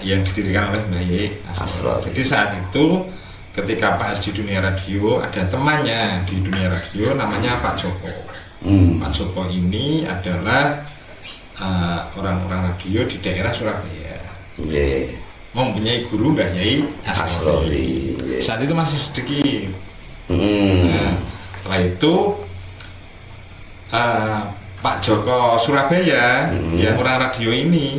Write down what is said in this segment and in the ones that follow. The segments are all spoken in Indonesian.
yang didirikan oleh Mbah Yai Asrori. Jadi saat itu ketika Pak S di dunia radio, ada temannya di dunia radio namanya Pak Joko. Pak Joko ini adalah orang-orang radio di daerah Surabaya. Mempunyai guru Mbah Yai Asrori. Saat itu masih sedikit. Nah, setelah itu Pak Joko Surabaya, yang orang radio ini,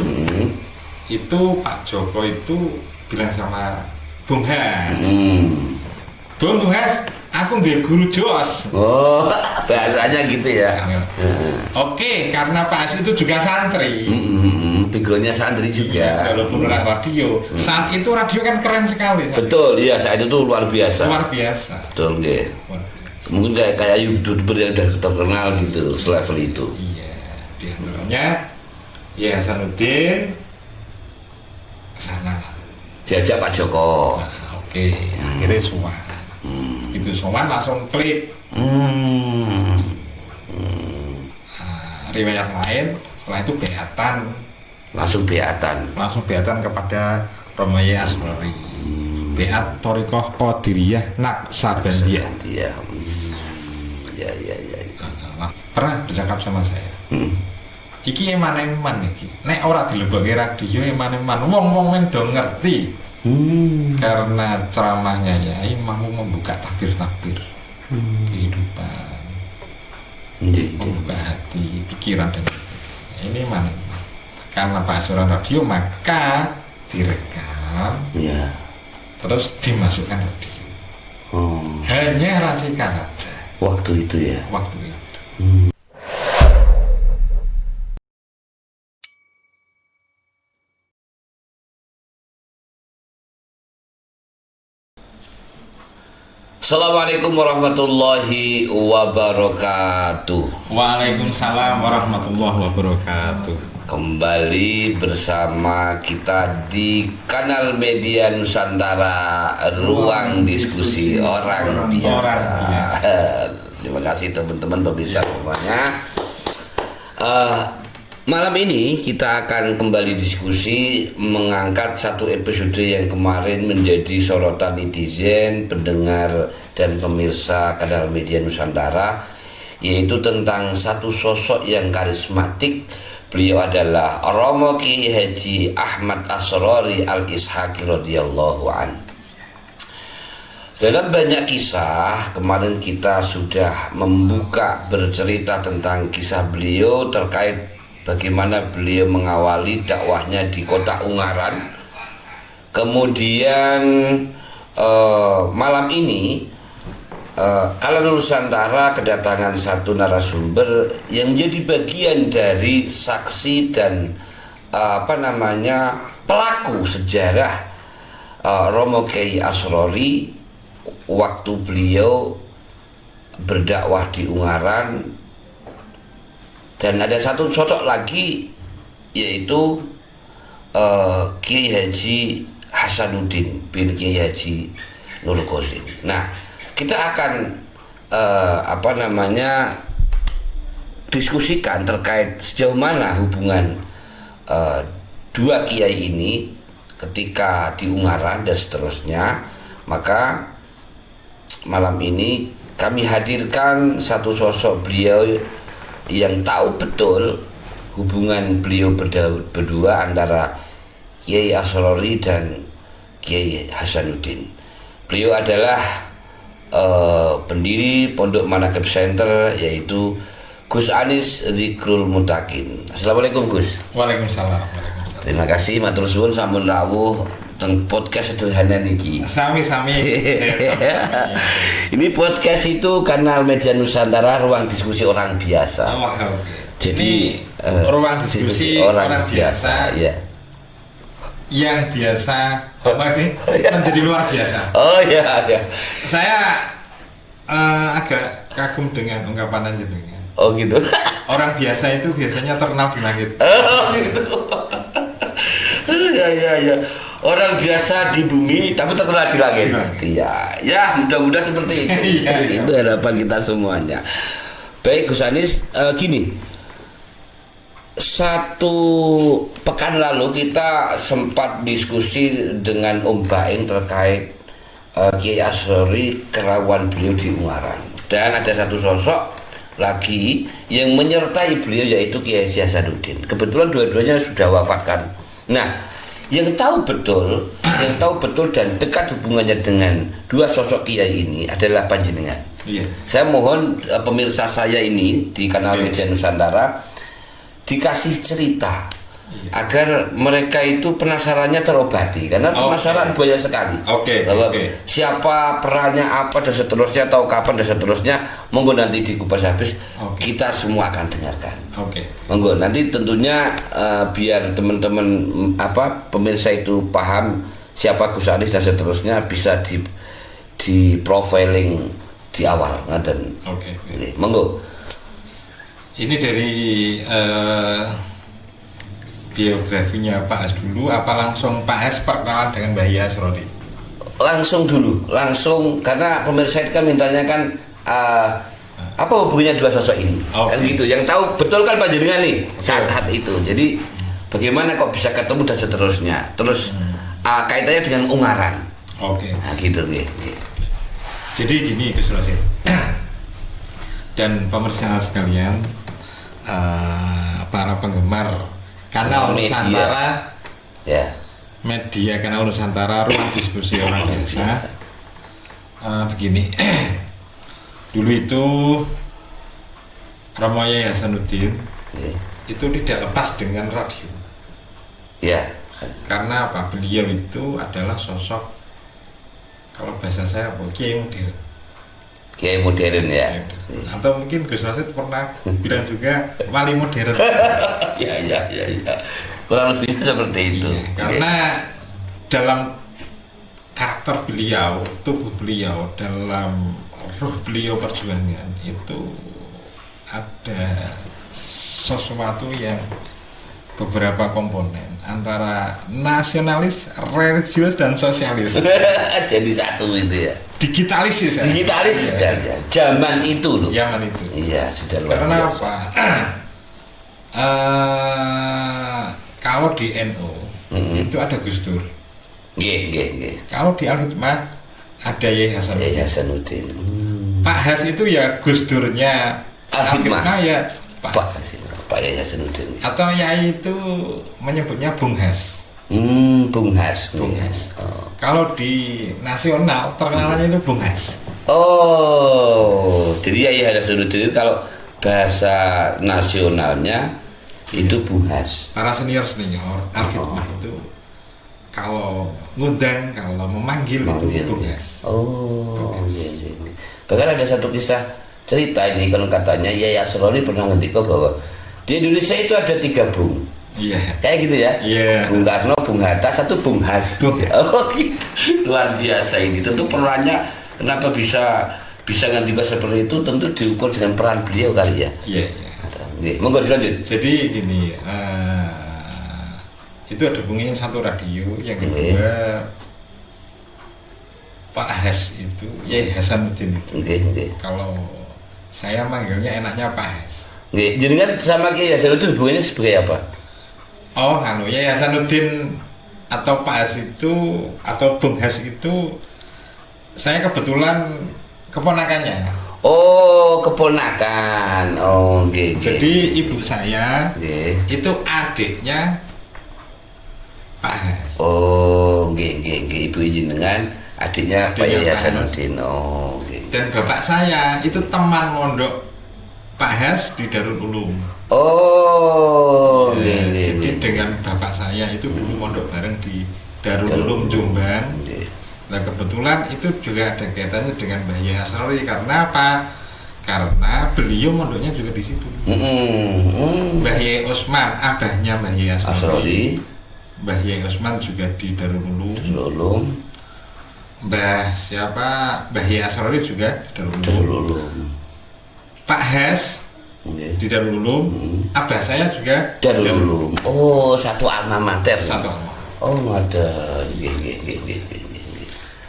itu Pak Joko itu bilang sama Bung Has, Bung Has, aku nggih guru jos. Oh, bahasanya gitu ya. Oke, karena Pak Has itu juga santri. Backgroundnya santri juga. Walaupun orang radio, saat itu radio kan keren sekali. Betul, iya saat itu luar biasa. Luar biasa. Betul, nggih. Mungkin kayak YouTuber yang udah terkenal gitu, selevel itu. Iya, di antaranya ya Hasanuddin kesana. Diajak Pak Joko. Nah, oke, akhirnya sowan. Itu sowan langsung klik. Riwayat lain, setelah itu beatan. Langsung beatan kepada Romo Yai Asrori. Beat Thariqah Qadiriyah Naqsabandiyah. Iya. Pernah bercakap sama saya. Iki eman-eman iki. Nek ora dilebokke radio eman-eman. Wong-wong men do ngerti. Karena ceramahnya Yai mampu membuka takbir-takbir kehidupan. Membuka hati, pikiran dan ini mana? Karena Pak Suran radio maka direkam. Iya. Terus dimasukkan radio. Hanya racikan saja. Waktu itu ya. Waktu itu. Assalamualaikum warahmatullahi wabarakatuh. Waalaikumsalam warahmatullahi wabarakatuh. Kembali bersama kita di kanal media Nusantara Ruang Diskusi Orang Biasa. Terima kasih teman-teman pemirsa semuanya. Malam ini kita akan kembali diskusi mengangkat satu episode yang kemarin menjadi sorotan netizen, pendengar dan pemirsa kanal media Nusantara, yaitu tentang satu sosok yang karismatik. Beliau adalah Romo Kiai Haji Ahmad Asrori Al-Ishaqi radhiyallahu an. Dalam banyak kisah, kemarin kita sudah membuka bercerita tentang kisah beliau terkait bagaimana beliau mengawali dakwahnya di kota Ungaran. Kemudian malam ini Kanal Nusantara kedatangan satu narasumber yang menjadi bagian dari saksi dan pelaku sejarah Romo Kiai Asrori waktu beliau berdakwah di Ungaran. Dan ada satu sosok lagi, yaitu Kiai Haji Hasanuddin bin Kiai Haji Nur Qasim. Nah, kita akan diskusikan terkait sejauh mana hubungan dua kiai ini ketika di Ungaran dan seterusnya. Maka malam ini kami hadirkan satu sosok beliau yang tahu betul hubungan beliau berdua antara Kiai Asrori dan Kiai Hasanuddin. Beliau adalah pendiri Pondok Manaqib Center, yaitu Gus Anis Zikrul Mutakin. Assalamualaikum Gus. Waalaikumsalam. Terima kasih matur suwun sampun rawuh teng podcast sederhana niki. Sami-sami. Ini podcast itu kanal media Nusantara Ruang Diskusi Orang Biasa. Jadi ruang diskusi orang biasa. Ya. Yang biasa menjadi luar biasa. Oh ya. Saya agak kagum dengan ungkapan Anda. Oh gitu. Orang biasa itu biasanya terkenal di langit. Oh gitu. Ya. Orang biasa di bumi tapi terkenal di langit. Iya, ya mudah-mudahan seperti itu. Itu harapan kita semuanya. Baik Gus Anis, gini. satu pekan lalu kita sempat diskusi dengan Om Baing terkait Kiai Asrori, kerawan beliau di Ungaran, dan ada satu sosok lagi yang menyertai beliau yaitu Kiai Hasanuddin. Kebetulan dua-duanya sudah wafatkan. Nah, yang tahu betul dan dekat hubungannya dengan dua sosok kiai ini adalah panjenengan. Iya. Saya mohon pemirsa saya ini di kanal Media Nusantara dikasih cerita agar mereka itu penasarannya terobati, karena penasaran banyak sekali. Bahwa siapa perannya apa dan seterusnya, tahu kapan dan seterusnya, monggo nanti dikupas habis, kita semua akan dengarkan. Monggo nanti tentunya biar teman-teman pemirsa itu paham siapa Gus Anis dan seterusnya, bisa di profiling di awal ngaten. Monggo. Ini dari biografinya Pak Has dulu, apa langsung Pak Has perkenalan dengan Mbah Yai Asrori? Langsung dulu, karena pemirsa itu kan mintanya kan apa hubungannya dua sosok ini, kan gitu. Yang tahu betul kan panjenengan nih saat itu. Jadi bagaimana kok bisa ketemu dan seterusnya. Terus kaitannya dengan Ungaran. Nah, gitu. Jadi gini Gus Rosid dan pemirsa sekalian, para penggemar kanal Nusantara, media kanal Nusantara, ruang diskusi orang desa. Begini, dulu itu Romo Yai Hasanuddin itu tidak lepas dengan radio. Karena apa? Beliau itu adalah sosok, kalau bahasa saya kiai modern. Kiai modern ya. Atau mungkin Gus Rosid pernah bilang juga wali modern. Ya. Kurang lebih seperti itu. Karena dalam karakter beliau, tubuh beliau, dalam roh beliau perjuangan itu ada sesuatu yang beberapa komponen antara nasionalis, religius dan sosialis. Jadi satu itu ya. Digitalis ya. Digitalis ya. Zaman itu loh. Zaman itu. Iya, sudah luar Karena biasa. apa? Kalau di NU itu ada Gus Dur. Kalau di Al-Hikmah ada Yai Hasanuddin. Pak Has itu ya Gus Durnya Al-Hikmah ya Pak Yai Hasanuddin. Atau Yai itu menyebutnya Bung Has. Bung Has. Kalau di nasional terkenalannya itu Bung Has. Jadi Yai Hasanuddin kalau bahasa nasionalnya itu Bung Has. Para senior Al-Hikmah itu kalau ngundang, kalau memanggil itu Bung Has. Iya. Bahkan ada satu kisah cerita ini, kalau katanya Yai Asrori pernah ngendika bahwa di Indonesia itu ada 3 Bung. Kayak gitu ya. Bung Karno, Bung Hatta, satu Bung Has. Gitu. Luar biasa ini. Tentu perannya kenapa bisa ngendika seperti itu, tentu diukur dengan peran beliau kali ya. Monggo dilanjut. Jadi gini, itu ada hubungannya satu radio, yang kedua Pak Has itu Yai Hasanuddin itu. Kalau saya manggilnya enaknya Pak Has. Jadi kan sama Kiai Hasanuddin hubungannya sebagai apa? Yai Hasanuddin atau Pak Has itu atau Bung Has itu saya kebetulan keponakannya. Keponakan. Jadi ibu saya itu adiknya Pak Has. Ibu jenengan adiknya Pak Yai Hasanuddin. Dan bapak saya itu teman mondok Pak Has di Darul Ulum. Jadi dengan bapak saya itu dulu mondok bareng di Darul Ulum Jombang. Nah kebetulan itu juga ada kaitannya dengan Mbah Yai Asrori. Karena apa? Karena beliau mondoknya juga di situ. Mbah Yai Usman, abahnya Mbah Yai Asrori. Mbah Yai Usman juga di Darul Ulum. Mbah Yai Asrori juga di Darul Ulum. Pak Has di Darul Ulum, abah saya juga Darul Ulum. Satu alma mater. Ada.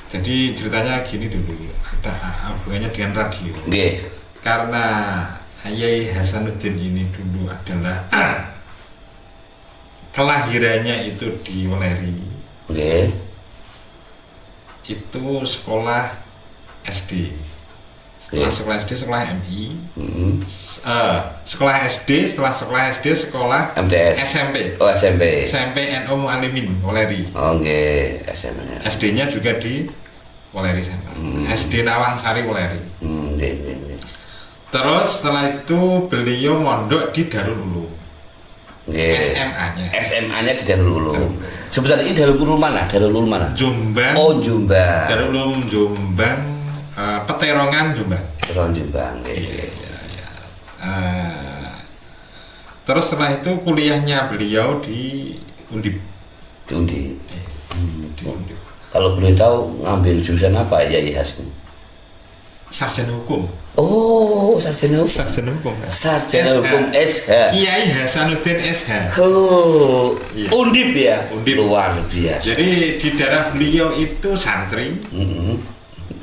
Jadi ceritanya gini dulu, ada hubungannya dengan radio. Nggih. Karena Yai Hasanuddin ini dulu adalah kelahirannya itu di Weleri. Oke. Itu sekolah SD. Setelah sekolah SD sekolah MI. Sekolah SD, setelah sekolah SD sekolah MTS. SMP. Oh, SMP. SMP NU Mu'allimin Weleri. Oke, SMP-nya. SD-nya juga di Weleri sana. SD Nawangsari Weleri. Oke. Terus setelah itu beliau mondok di Darul Ulum. SMA-nya. SMA-nya. SMA-nya di Darul Ulum. Sebenarnya ini Darul Ulum mana? Darul Ulum mana? Jombang. Oh, Jombang. Darul Ulum Jombang, Peterongan Jombang. Peterongan Jombang. Iya. Terus setelah itu kuliahnya beliau di Undip. Di Undip. Di Undip. Kalau boleh tahu ngambil jurusan apa ya Hasni? Sarjana hukum. Oh, sarjana hukum. Sarjana hukum. Sarjana hukum SH. Kiai Hasanuddin SH. Oh, Iya. Undip ya. Undip. Luar biasa. Jadi di daerah beliau itu santri,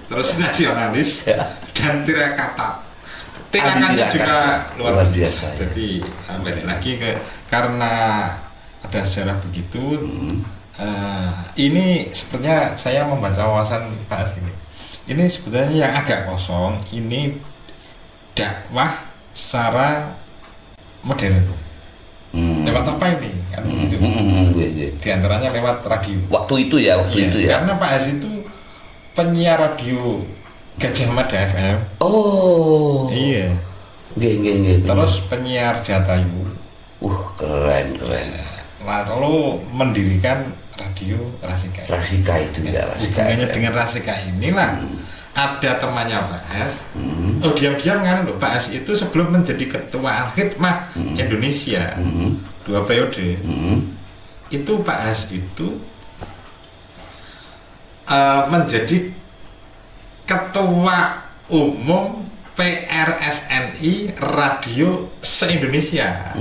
terus nasionalis dan tirakata. Tirakannya juga luar biasa. Ya. Jadi balik lagi karena ada sejarah begitu. Ini sebenarnya saya membaca wawasan Pak As ini. Ini sebenarnya yang agak kosong. Ini dakwah secara modern. Lewat apa ini? Kan gitu. Di antaranya lewat radio. Waktu itu ya. Karena Pak As itu penyiar radio Gajah Mada FM. Oh. Iya. Nggih. Terus penyiar Jatayu. Keren. Lalu mendirikan radio Rasika. Rasika itu ya, Rasika. Hubungannya dengan Rasika inilah ada temannya Pak As. Diam-diam kan loh, Pak As itu sebelum menjadi ketua Al-Khidmah Indonesia 2 periode. Itu Pak As itu menjadi ketua umum PRSNI Radio se-Indonesia.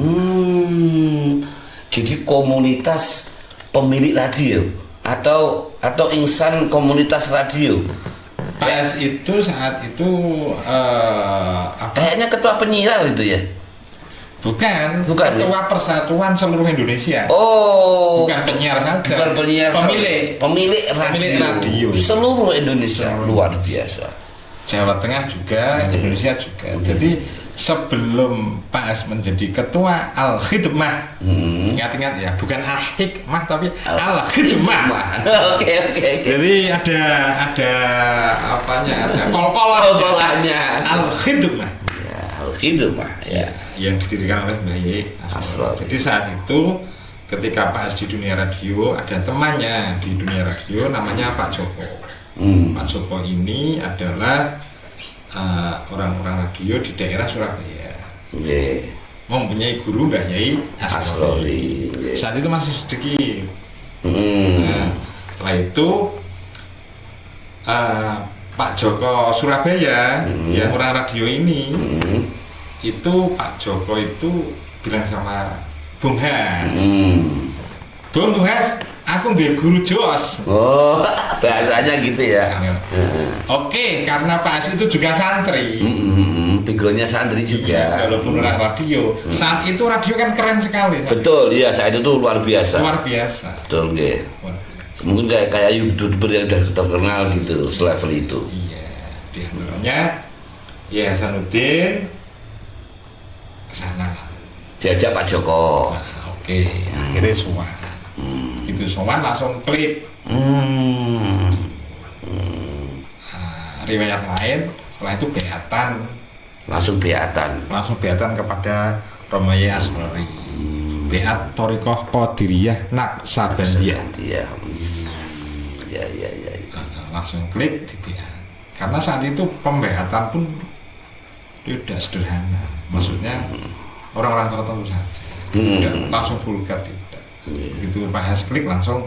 Jadi komunitas pemilik radio atau insan komunitas radio. Pak S itu saat itu Kayaknya ketua penyiar itu ya. Bukan ya? ketua Persatuan Seluruh Indonesia. Oh, bukan penyiar saja. Bukan penyiar. Pemilik radio. Seluruh Indonesia. Luar biasa. Jawa Tengah juga, Indonesia juga. Jadi sebelum Pak As menjadi ketua Al-Khidmah, ingat-ingat ya, bukan Al-Hikmah tapi Al-Khidmah. Oke. Jadi ada apanya? Ada kol-kolannya. Al-Khidmah. Ya, Al-Khidmah ya. Yang didirikan oleh Mbah Yai Asror. Jadi saat itu ketika Pak As di dunia radio, ada temannya di dunia radio namanya Pak Joko. Pak Joko ini adalah orang-orang radio di daerah Surabaya. Mempunyai guru Mbah Yai Asrori. Saat itu masih sedikit. Nah, setelah itu Pak Joko Surabaya, yang orang radio ini, itu Pak Joko itu bilang sama Bung Has, Bung Has, aku nggak guru Jos. Oh, bahasanya gitu ya. Oke, karena Pak As itu juga santri. Backgroundnya santri juga. Walaupun orang radio, saat itu radio kan keren sekali. Betul, iya saat itu luar biasa. Luar biasa. Betul, nggih. Mungkin kayak YouTuber yang udah terkenal gitu, selevel itu. Iya, di antaranya ya Hasanuddin kesana. Diajak Pak Joko. Oke, akhirnya sowan. Itu sowan langsung klik. Riwayat lain setelah itu beatan. Langsung beatan kepada Romo Yai Asrori. Beat Thariqah Qadiriyah Naqsabandiyah. Ya. Langsung klik di beat. Karena saat itu pembeatan pun tidak sederhana. Maksudnya orang-orang tertentu saja. Tidak langsung vulgar tidak. Begitu Pak Has klik langsung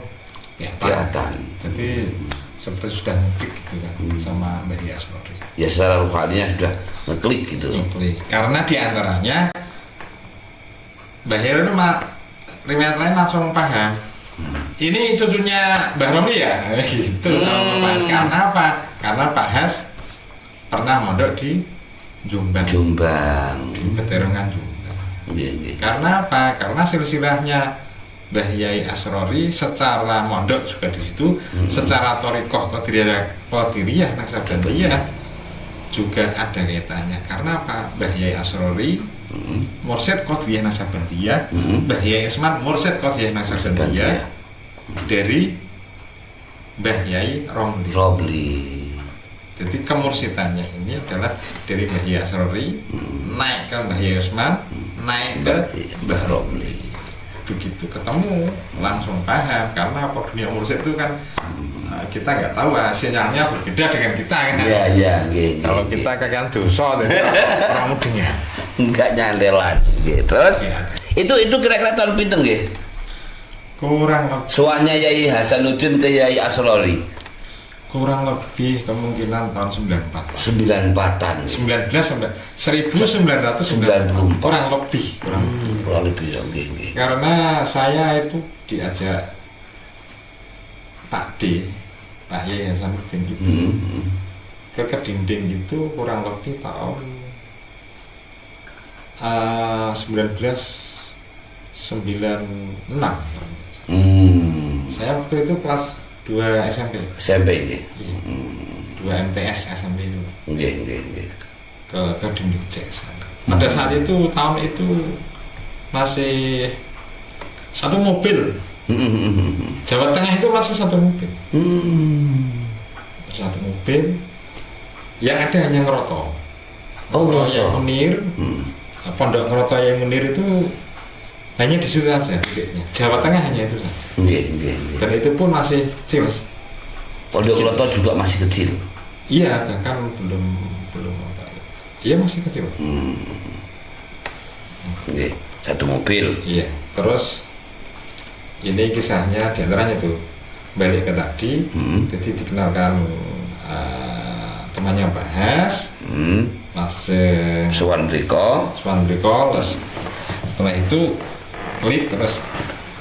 beatan. Jadi seperti sudah ngeklik gitu kan sama Mbah Yai Asrori. Ya secara rohaninya sudah ngeklik gitu. Karena diantaranya Mbah Heru riwayat lain langsung paham. Ini cucunya Mbah Romli ya, gitu. Pak Has. Karena apa? Karena Pak Has pernah mondok di Jombang. Di Peterongan Jombang. Karena apa? Karena silsilahnya Mbah Yai Asrori secara mondok juga di situ, secara thariqah Qadiriyah Naksabandiyah juga ada kaitannya. Karena apa? Mbah Yai Asrori mursyid Qadiriyah Naksabandiyah, Mbah Yai Usman mursyid Qadiriyah Naksabandiyah dari Mbah Yai Romli. Jadi kemursidannya ini adalah dari Mbah Yai Asrori naik ke Mbah Yai Usman, naik ke Mbah Romli. Begitu ketemu langsung paham, karena apa, dunia mursyid itu kan kita nggak tahu sinyalnya berbeda dengan kita kan. Iya. Kalau kita kakek dosa orang mudengnya nggak nyandelan gitu. Terus itu kira-kira tahun pinten nggih? kurang lebih, Soalnya Yai Hasanuddin ke Yai Asrori kurang lebih kemungkinan tahun 94 94-an 19 sampai 1994 kurang lebih kurang lebih ya nggih. Karena saya itu diajak Pak Yai Hasanuddin itu ke Kedinding itu kurang lebih tahun 1996. Saya waktu itu kelas 2 SMP nggih. 2 MTS SMP itu Nggih. ke Kedinding CS. Pada saat itu, tahun itu masih satu mobil. Jawa Tengah itu masih satu mobil. Satu mobil yang ada hanya Ngeroto. Ngeroto Yai Munir. Pondok Ngeroto Yai Munir itu hanya di situ saja titiknya. Jawa Tengah hanya itu saja. Nggih. Dan itu pun masih kecil. Pondok Ngeroto juga masih kecil. Iya, bahkan belum iya masih kecil. Nggih, satu mobil. Iya. Terus ini kisahnya diantaranya itu balik ke tadi, jadi dikenalkan temannya bahas, Mas Suwan Briko. Terus setelah itu klik, terus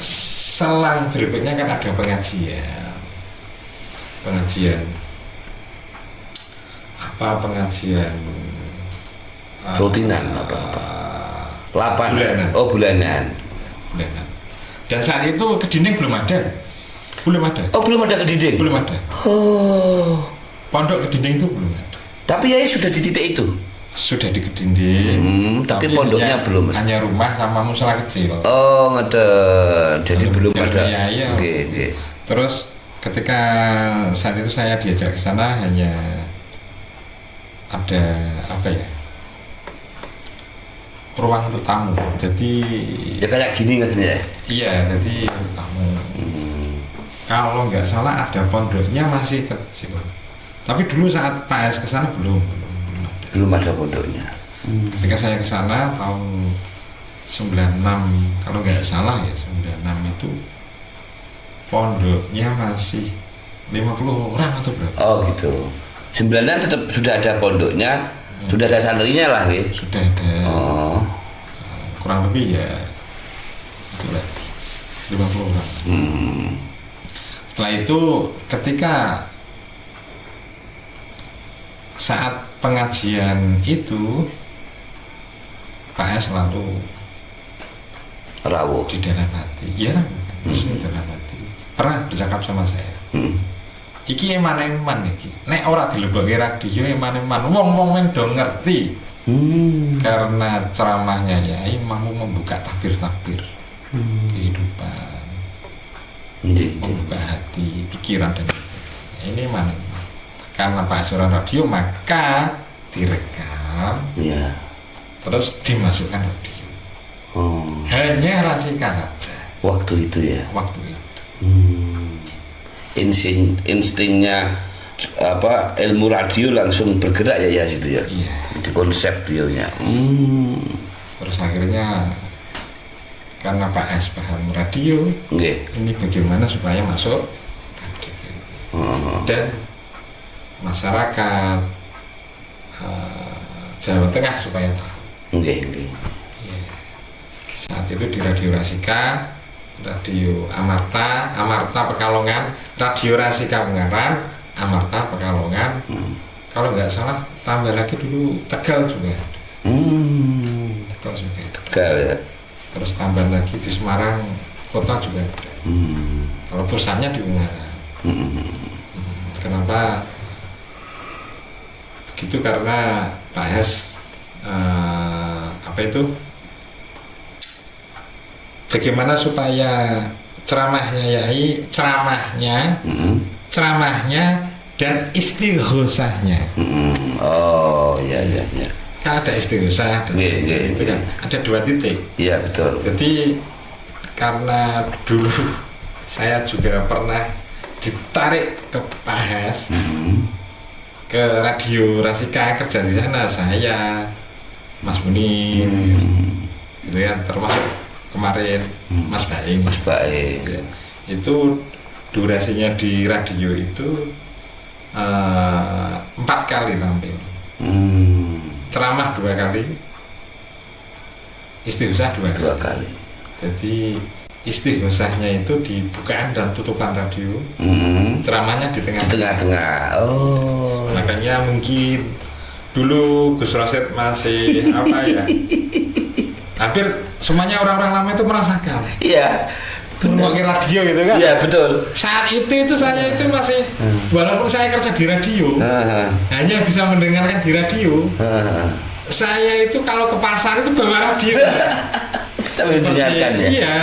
selang berikutnya kan ada pengajian Rutinan apa? Bulanan. Bulanan. Dan saat itu Kedinding belum ada. Belum ada Kedinding. Belum ada. Pondok Kedinding itu belum ada. Tapi Yai sudah di titik itu. Sudah di Kedinding. Tapi pondoknya belum. Hanya rumah sama musala kecil. Ngeten. Jadi belum ada. Iya. Nggih. Terus ketika saat itu saya diajak ke sana, hanya ada ruang untuk tamu. Jadi ya kayak gini ngerti ya? Iya, jadi tamu. Kalau nggak salah ada pondoknya masih kecil. Tapi dulu saat Pak S ke sana belum ada. Belum ada pondoknya. Ketika saya ke sana tahun 96, kalau nggak salah ya 96 itu pondoknya masih 50 orang atau berapa? Oh gitu. 96 tetap sudah ada pondoknya, sudah ada santrinya lah gitu. Sudah ada. Kurang lebih ya itulah 50 orang. Setelah itu ketika saat pengajian itu Pak S selalu rawuh di dalam hati. Iya, maksudnya dalam hati. Pernah bercakap sama saya. Iki eman-eman iki. Nek ora dilebokke radio eman-eman. Wong-wong men do ngerti. Karena ceramahnya Yai mampu membuka takbir-takbir kehidupan. Membuka hati, pikiran dan sebagainya. Ini mana? Karena Pak Suran radio maka direkam, terus dimasukkan radio. Hanya rasakan saja. Waktu itu ya. Waktu itu. Instingnya ilmu radio langsung bergerak ya situ ya. Iya. Di konsep beliaunya. Terus akhirnya karena Pak S paham radio, ini bagaimana supaya masuk radio. Dan masyarakat Jawa Tengah supaya tahu. Saat itu di Radio Rasika, Radio Amarta Pekalongan, Radio Rasika Ungaran, Amarta Pekalongan. Kalau nggak salah tambah lagi dulu Tegal juga. Tegal juga. Tegal ya. Terus tambah lagi di Semarang kota juga ada. Kalau pusatnya di Ungaran. Kenapa begitu? Karena Pak Hes bagaimana supaya ceramahnya dan istighosahnya. Oh iya. Kan ada istighosah dan itu kan ada 2 titik. Iya betul. Jadi karena dulu saya juga pernah ditarik ke Pak Hes, ke radio Rasika, kerja di sana saya, Mas Munir, gitu ya, termasuk kemarin Mas Baing. Ya, itu durasinya di radio itu 4 kali tampil, ceramah 2 kali, istighosah 2 kali. Jadi istighosahnya itu di bukaan dan tutupan radio, ceramahnya di tengah-tengah. Oh. Makanya mungkin dulu Gus Rosid masih hampir semuanya orang-orang lama itu merasakan. Iya. Pakai radio gitu kan? Iya betul. Saat itu saya itu masih walaupun saya kerja di radio, hanya bisa mendengarkan di radio. Saya itu kalau ke pasar itu bawa radio. Sambil mendengarkan ya. Iya.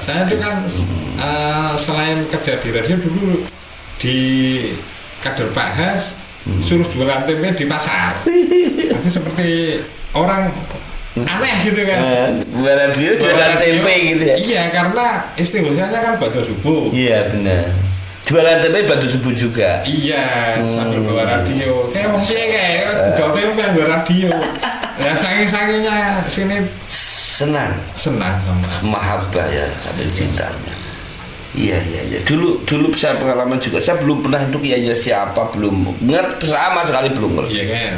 Saya itu kan selain kerja di radio dulu di kader Pak Hes, suruh jualan tempe di pasar. Itu seperti orang aneh gitu kan. Radio jualan tempe gitu ya. Iya, karena istighosahnya kan batu subuh. Iya benar. Jualan tempe batu subuh juga. Iya, sambil bawa radio. Kayak wong piye kayak jual tempe bawa radio. Ya saking-sakingnya sini senang sama mahabbah ya, sambil cintanya. Iya. Dulu saya pengalaman juga. Saya belum pernah itu kiainya siapa, belum ngerti, sama sekali belum ngerti. Iya kan.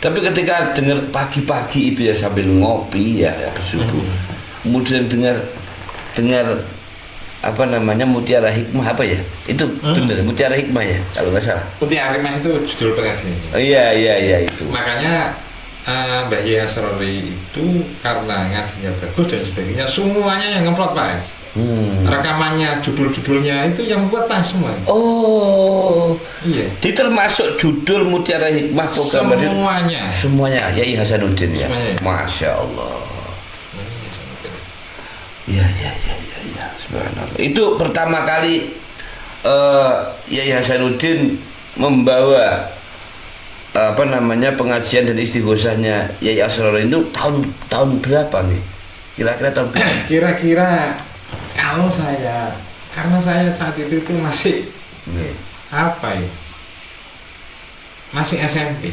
Tapi ketika dengar pagi-pagi itu ya sambil ngopi ya bersubuh, kemudian dengar apa namanya Mutiara Hikmah apa ya? Itu benar Mutiara Hikmah ya kalau nggak salah. Mutiara Hikmah itu judul pengajiannya. Oh, iya itu. Makanya Mbah Yai Asrori itu karena ngajinya bagus dan sebagainya, semuanya yang ngeplot Pak Es. Rekamannya, judul-judulnya itu yang buat Pak Es semua. Oh iya. Jadi termasuk judul Mutiara Hikmah program semuanya Yai Hasanuddin ya. Semuanya. Masya Allah. Iya. Subhanallah. Itu pertama kali Yai Hasanuddin membawa pengajian dan istighosahnya Yai Asrori itu tahun berapa nih? Kira-kira tahun berapa? Kira-kira kalau saya, karena saya saat itu masih masih SMP.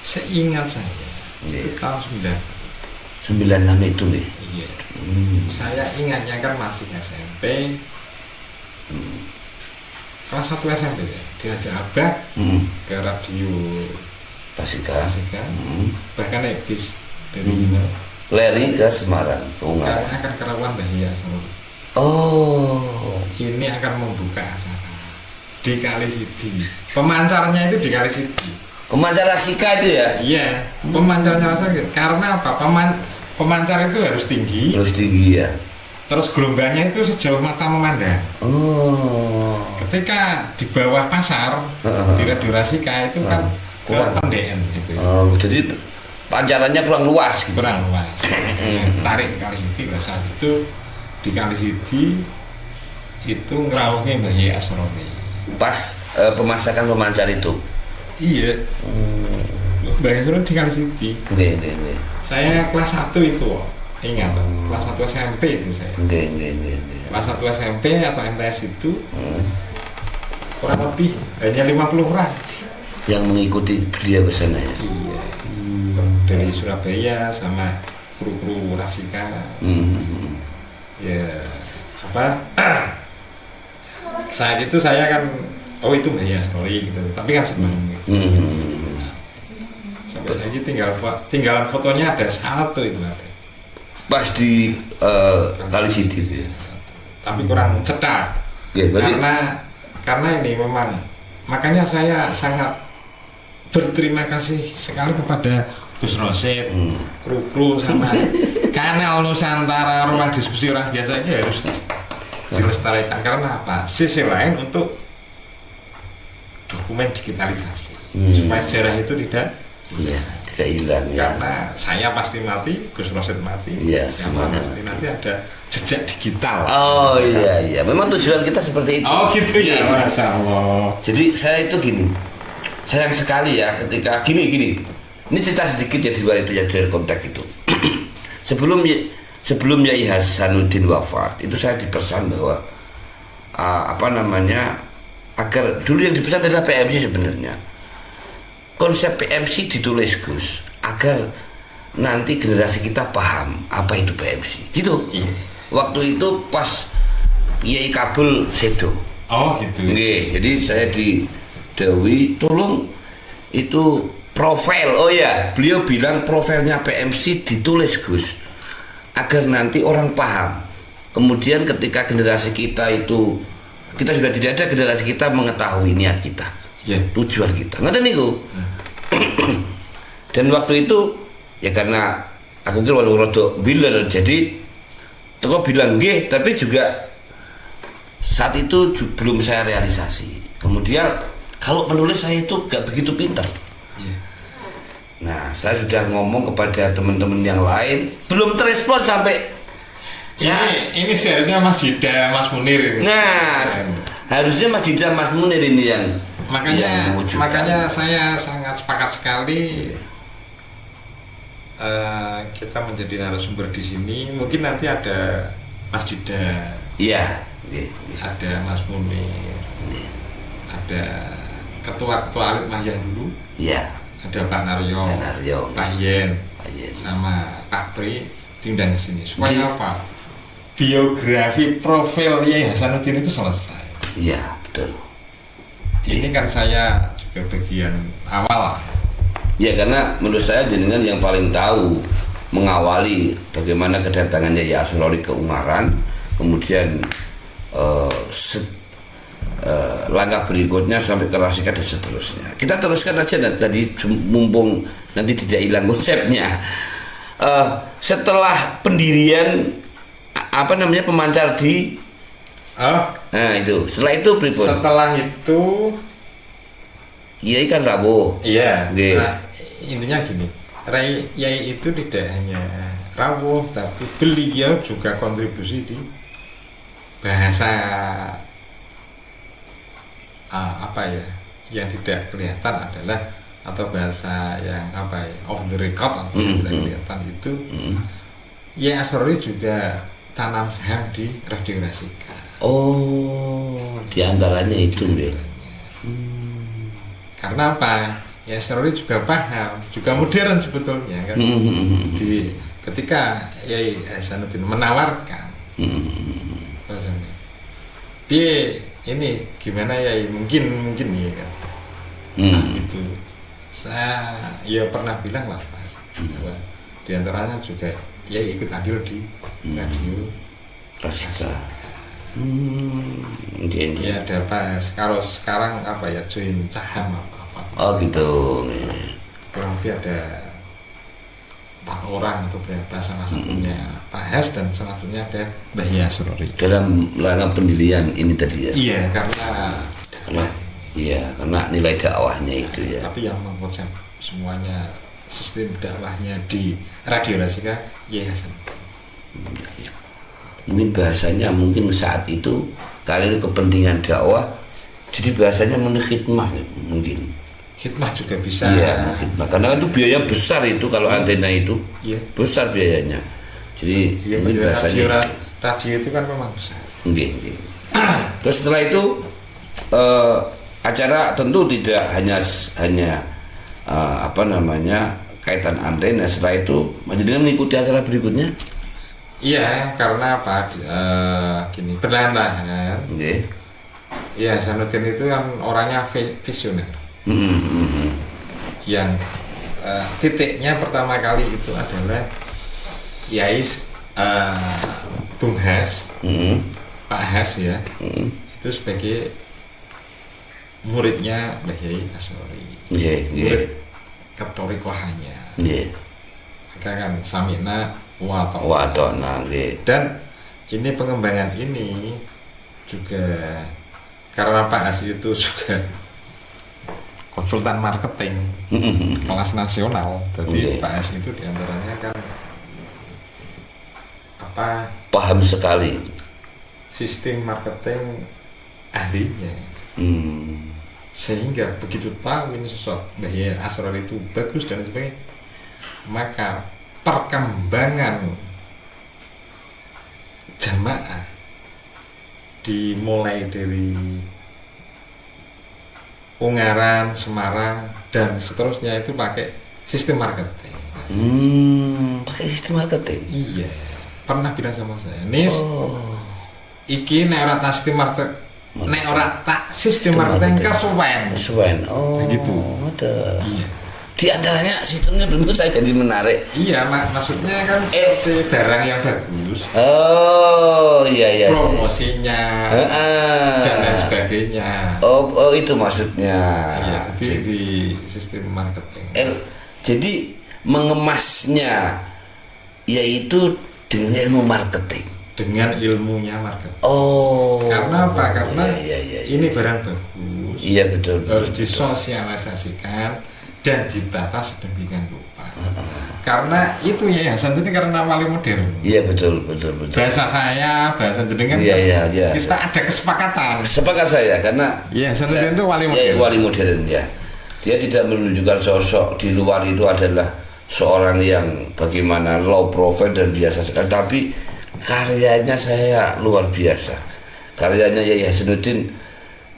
Seingat saya itu tahun 96 itu nih. Iya. Saya ingatnya kan masih SMP. Kelas 1 SMP ya, diajak Abah ke radio Pasika. Bahkan naik bis dari Leri ke Semarang, ke Ungaran. Karena akan kerawan Mbah Yai Asrori. Oh, ini akan membuka acara di Kalisidi. Pemancarnya itu di Kalisidi. Pemancar Rasika itu ya? Iya, pemancarnya Rasika. Karena apa? Pemancar itu harus tinggi. Ya. Terus gelombangnya itu sejauh mata memandang. Oh. Ketika di bawah pasar di radio Rasika itu kan kependean gitu. Oh, jadi pancarannya kurang luas. Gitu. Kurang luas. Tarik ke Kalisidi saat itu di Kalisidi itu ngerawuhnya Mbah Yai Asrori. Pas pemasakan pemancar itu. Iya. Mbah Yai Asrori di Kalisidi. Nih. Saya kelas 1 itu. Ingat, kelas 1 SMP itu saya. Kelas 1 SMP atau MTS itu kurang lebih hanya 50 orang yang mengikuti beliau ke sana ya. Iya. Dari Surabaya sama kru-kru Rasika. Ya saat itu saya kan itu Mbah Yai Asrori gitu, tapi kan senang. Sampai saya tinggalan fotonya ada 1 itu ada. Pas di Kalisidi itu ya. Tapi kurang cetak. Ya, karena ini memang makanya saya sangat berterima kasih sekali kepada Gus Rosid, kru sama Channel Nusantara, ruang diskusi orang biasa ini harus dilestarikan. Karena apa? Sisi lain untuk dokumen digitalisasi supaya sejarah itu tidak hilang ya. Karena saya pasti mati, Gus Rosid mati, semuanya pasti nanti ada jejak digital. Oh iya, memang tujuan kita seperti itu. Oh gitu ya, Masya Allah. Jadi saya itu gini, sayang sekali ya ketika gini. Ini cerita sedikit ya di luar itu ya, dari konteks itu. sebelum Yai Hasanuddin wafat, itu saya dipesan bahwa agar dulu yang dipesan adalah PMC sebenarnya. Konsep PMC ditulis Gus agar nanti generasi kita paham apa itu PMC. Gitu. Iya. Waktu itu pas Yai Kabul sedo. Oh gitu. Oke, jadi saya di Dewi tolong itu profil. Oh ya, beliau bilang profilnya PMC ditulis Gus agar nanti orang paham. Kemudian ketika generasi kita itu kita sudah tidak ada, generasi kita mengetahui niat kita, tujuan kita. Ngerti niku. Dan waktu itu ya karena aku kira rada biler, jadi toko bilang nggih, tapi juga saat itu belum saya realisasi. Kemudian kalau menulis saya itu gak begitu pintar. Nah, saya sudah ngomong kepada teman-teman yang lain, belum terespon sampai ini seharusnya Mas Jida, Mas Munir ini. Nah, harusnya Mas Jida, Mas Munir ini yang makanya saya sangat sepakat sekali kita menjadi narasumber di sini. Mungkin nanti ada Mas Jida, ada Mas Munir, ada ketua alit Mahyan dulu, ada Pak Naryo, Pak Yen, sama Pak Pri diundang ke sini supaya apa? Biografi profil Yai Hasanuddin itu selesai. Iya, betul. Ini kan saya juga bagian awal. Ya, karena menurut saya jenengan yang paling tahu mengawali bagaimana kedatangannya Yai Asrori ke Ungaran, kemudian langkah berikutnya sampai ke Rasika dan seterusnya. Kita teruskan aja tadi mumpung nanti tidak hilang konsepnya. Setelah pendirian pemancar di nah itu setelah itu pripun? Setelah itu Yai kan rawuh. Iya. Nah, intinya gini, Yai itu tidak hanya rawuh, tapi beliau juga kontribusi di bahasa yang tidak kelihatan adalah atau bahasa yang off the record atau tidak kelihatan itu. Yai Asrori juga tanam saham di Radio Rasika. Oh, diantaranya itu deh. Karena apa? Yai Asrori juga paham, juga modern sebetulnya kan. Ketika Yai Hasanuddin menawarkan, ini gimana Yai? Mungkin ya kan. Nah, itu saya pernah bilang lah bahwa diantaranya juga Yai ikut andil di Radio Rasika. Ya ada apa? Kalau sekarang join saham apa? Oh gitu. Kurang lebih ada 4 orang atau berapa, salah satunya Pak Has dan salah satunya ada Mbah Yai Asrori. Dalam rangka pendirian ini tadi ya. Iya, karena nilai dakwahnya itu ya. Tapi yang mengkonsep semuanya sistem dakwahnya di Radio Rasika Yai Hasanuddin. Ini bahasanya mungkin saat itu kalian kepentingan dakwah, jadi bahasanya khidmah mungkin. Khidmah juga bisa. Iya, khidmah. Karena itu biaya besar itu kalau antena itu, besar biayanya. Jadi mungkin bahasanya. Radio itu kan memang besar. Mungkin. Terus setelah itu acara tentu tidak hanya kaitan antena. Setelah itu dengan mengikuti acara berikutnya. Iya, karena apa? Perlahan-lahan. Iya, Hasanuddin itu kan orangnya visioner. Yang titiknya pertama kali itu adalah Yai Bung Has, Pak Has ya, itu sebagai muridnya Mbah Yai Asrori, murid ketorikohannya. kan samina wa Wadona nggih. dan ini pengembangan ini juga karena Pak As itu juga konsultan marketing kelas nasional, jadi Pak As itu diantaranya kan apa Paham sekali. sistem marketing ahlinya, sehingga begitu tahu ini sosok Mbah Yai Asror itu bagus dan sebagainya, maka perkembangan jamaah dimulai dari Ungaran, Semarang dan seterusnya itu pakai sistem marketing. Pakai sistem marketing. Iya, pernah bilang sama saya, Nis, iki nek ora tak sistem marketing, nek ora tak sistem marketing kesuwen. Oh, begitu. Ada. Iya. Di antaranya sistemnya belum saya jadi menarik. Iya, maksudnya kan seperti barang yang bagus, Oh, iya. promosinya dan lain sebagainya. Oh, itu maksudnya. Iya, di sistem marketing. Jadi mengemasnya yaitu dengan ilmu marketing. Dengan ilmunya marketing. Oh. Karena apa? Karena iya. ini barang bagus. Iya betul. Harus disosialisasikan dan ditata sedemikian rupa. Karena itu yayasan ini karena wali modern. Iya betul. Bahasa saya, bahasa jenengan. Iya. Kita ada kesepakatan. Sepakat saya karena yayasan itu wali modern. Ya, wali modern ya. Dia tidak menunjukkan sosok di luar itu adalah seorang yang bagaimana low profile dan biasa sekali, tapi karyanya saya luar biasa. Karyanya Yai Hasanuddin,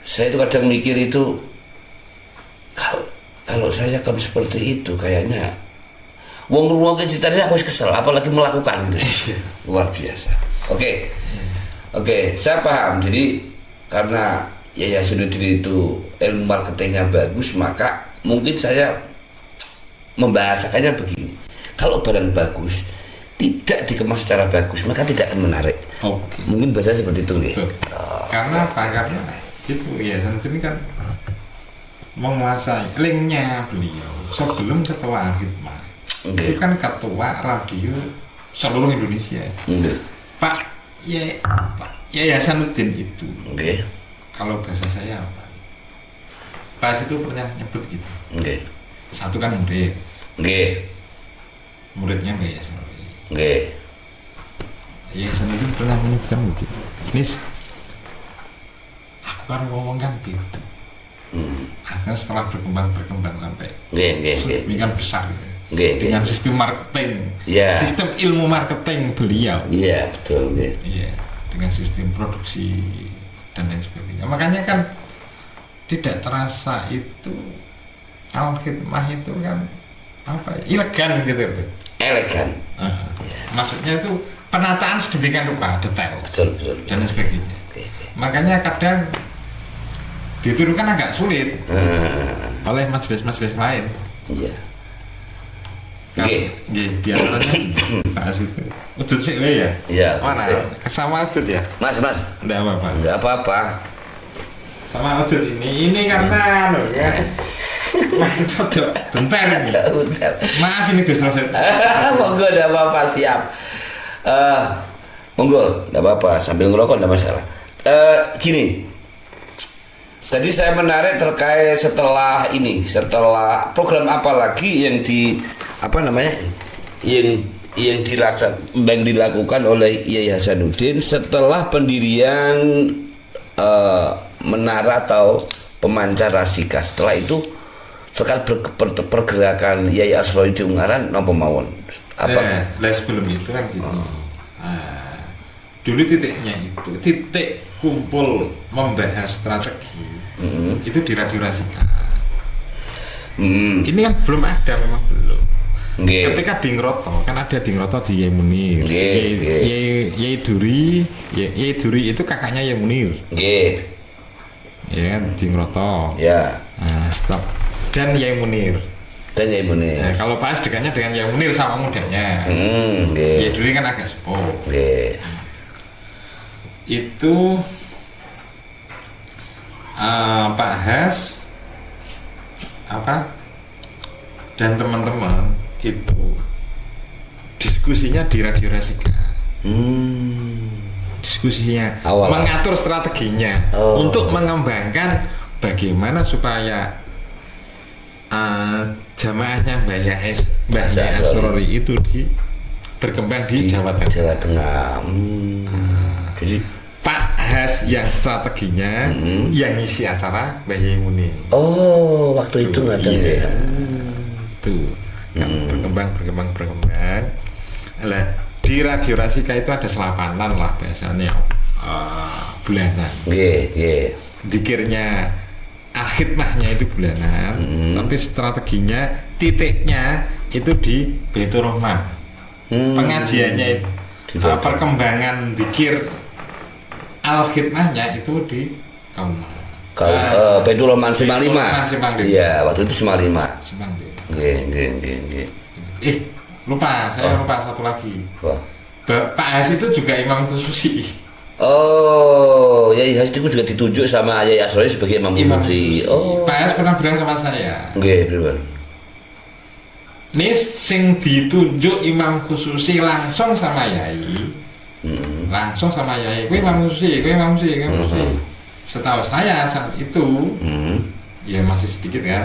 saya itu kadang mikir itu kalau saya kalau seperti itu kayaknya wong ceritanya aku kesel apalagi melakukan gitu. Luar biasa. Oke, saya paham. Jadi karena Yai Hasanuddin itu ilmu marketingnya bagus, maka mungkin saya membahasakannya begini. Kalau barang bagus tidak dikemas secara bagus, maka tidak akan menarik. Mungkin bahasa seperti itu nggih. Karena apa? Karena itu Yayasan ini kan menguasai linknya beliau sebelum ketua Hikmah. Itu kan ketua radio seluruh Indonesia. Pak Yai Hasanuddin itu. Kalau bahasa saya apa? Pas itu pernah nyebut gitu. Satu kan murid. Muridnya Mbak Yasin. Yayasan itu pernah menyebutkan begitu. Nis, aku kan ngomong kan gitu. Akhirnya setelah berkembang sampai sedemikian besar gitu. Dengan sistem marketing, sistem ilmu marketing beliau. Iya betul. Iya, dengan sistem produksi dan lain sebagainya. Makanya kan tidak terasa itu Al-Hikmah itu kan apa? Elegan gitu. Elegan. Maksudnya itu penataan sedemikian rupa, detail. Betul. Dan lain sebagainya. Makanya kadang diturunkan agak sulit oleh majelis-majelis lain. Iya. Di antaranya bahas itu. Udut sih ya? Iya. Mana? Sama Udut ya? Mas. Enggak apa-apa. Enggak apa-apa. Sama Udut ini karena ya. Mantap, bentar ini. Maaf ini Gus Roset. Monggo enggak apa-apa, siap. Monggo, enggak apa-apa, sambil ngerokok enggak masalah. Gini. Tadi saya menarik terkait setelah program apa lagi yang dilakukan oleh Yai Hasanuddin setelah pendirian menara atau pemancar Rasika. Setelah itu terkait pergerakan Yai Asror di Ungaran napa mawon? Sebelum itu kan gitu. Dulu titiknya itu titik kumpul membahas strategi itu di Radio Rasika. Ini kan belum ada, memang belum. Ketika di Ngroto kan ada di Ngroto di Yai Munir. Yai Duri itu kakaknya Yai Munir. Ya kan di Ngroto. Ya. Stop. Dan Yai Munir. Nah, kalau pas dekatnya dengan Yai Munir sama mudanya. Yai Duri kan agak sepuh. Itu Pak Has dan teman-teman itu diskusinya di Radio Rasika. Diskusinya Awal. mengatur strateginya untuk mengembangkan bagaimana supaya jamaahnya Mbah Yais Asrori itu berkembang di Jawa Tengah. Jawa Tengah. Jadi Pak Has yang strateginya, yang ngisi acara Mbah Yai Muni. oh waktu itu nggak ada ya. Tuh kan berkembang. Lah di Radio Rasika itu ada selapanan lah biasanya bulanan. Nggih. Dikirnya al-khidmahnya itu bulanan, tapi strateginya titiknya itu di Baitur Rahman. Pengajiannya itu perkembangan dikir al-khidmahnya itu di Baitur Rahman Simpang 5. Iya, waktu itu Simpang 5. Nggih. Lupa satu lagi. Wah. Pak Has itu juga imam khususi. Oh, Yai Has itu juga ditunjuk sama Yai Asrori sebagai imam khususi. Oh. Pak Has pernah bilang sama saya. Nggih, pripun? Nis sing ditunjuk imam khususi langsung sama Yai. Langsung sama Yai. Kowe imam khususi. Setahu saya saat itu ya masih sedikit kan,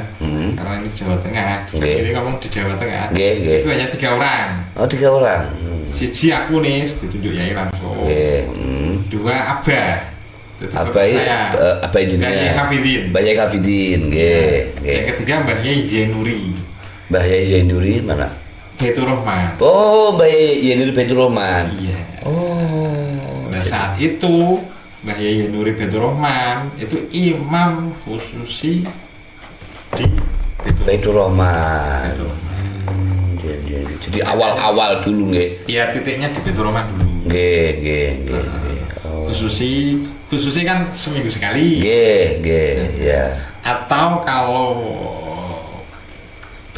karena ini Jawa Tengah. Ini ngomong di Jawa Tengah. Itu hanya 3 orang. Oh, 3 orang. Siji aku nih ditunjuk Yai langsung. 2 Abah. Abah ini. Mbah Yai Hafidin. Yang ketiga Mbah Yai Zainuri. Mbah Yai Zainuri mana? Baitur Rahman. Oh, Mbah Yai Zainuri Baitur Rahman. Iya. Oh. Nah saat itu Mbah Yai Nuri Baitur Rahman itu imam khususi di Baitur Rahman. Jadi awal-awal dulu nggih. Iya, titiknya di Baitur Rahman dulu. Nggih. Khususi kan seminggu sekali. Nggih, ya. Atau kalau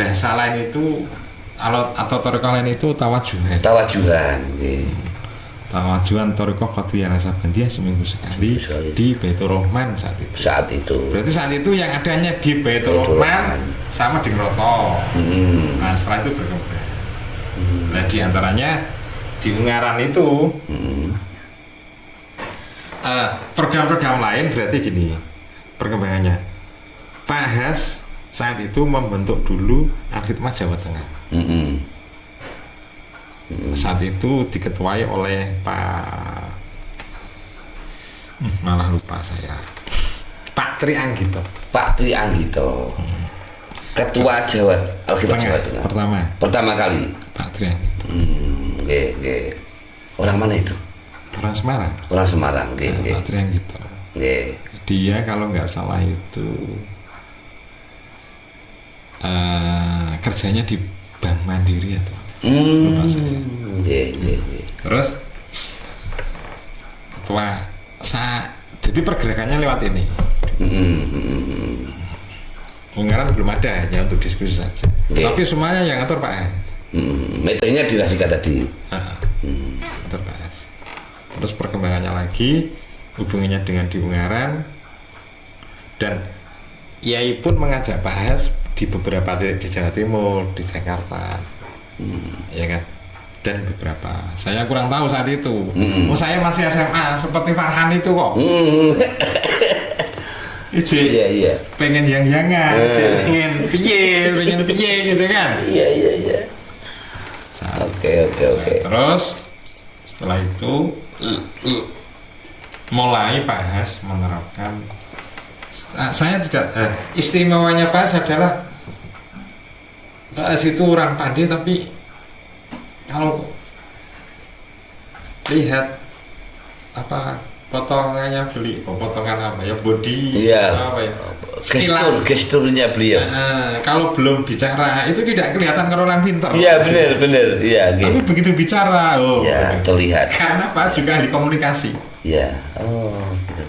bahasa lain itu atau thariqah lain itu tawajuhan. Nggih. Tawajuhan thariqah Qadiriyah Naksabandiyah seminggu sekali di Baitur Rahman saat itu. Berarti saat itu yang adanya di Baitur Rahman sama di Ngroto. Nah setelah itu berkembang. Nah di antaranya di Ungaran itu program-program lain berarti gini perkembangannya. Pak Has saat itu membentuk dulu Al-Khidmah Jawa Tengah. Saat itu diketuai oleh malah lupa saya, Pak Tri Anggito. Ketua Jawa Al-Khidmah Jawa Tengah pertama kali Pak Tri Anggito. Nggih. Orang mana itu? Orang Semarang. Nggih. Pak Tri Anggito. Nggih. Dia kalau nggak salah itu kerjanya di Bank Mandiri atau lupa saya. Terus ketua jadi pergerakannya lewat ini. Ungaran belum ada, hanya untuk diskusi saja. Tapi semuanya yang atur Pak Has. Meternya di Rasika tadi. Atur Pak Has. Terus perkembangannya lagi hubungannya dengan di Ungaran, dan Yai pun mengajak Pak Has di beberapa titik di Jawa Timur, di Jakarta. Ya kan, dan beberapa saya kurang tahu saat itu. Saya masih SMA seperti Farhan itu kok. Iya. Pengen yang-yangan, pengen piye gitu kan. Iya. Oke. Terus setelah itu mulai Pak Has menerapkan. Saya tidak istimewanya Pak Has adalah Pak Has itu orang pandai, tapi kalau lihat potongannya potongan body apa ya, gesturnya beliau. Kalau belum bicara itu tidak kelihatan kalau orang pintar. Iya benar. Iya. Tapi begitu bicara, terlihat. Karena Pak Has juga ahli komunikasi. Iya.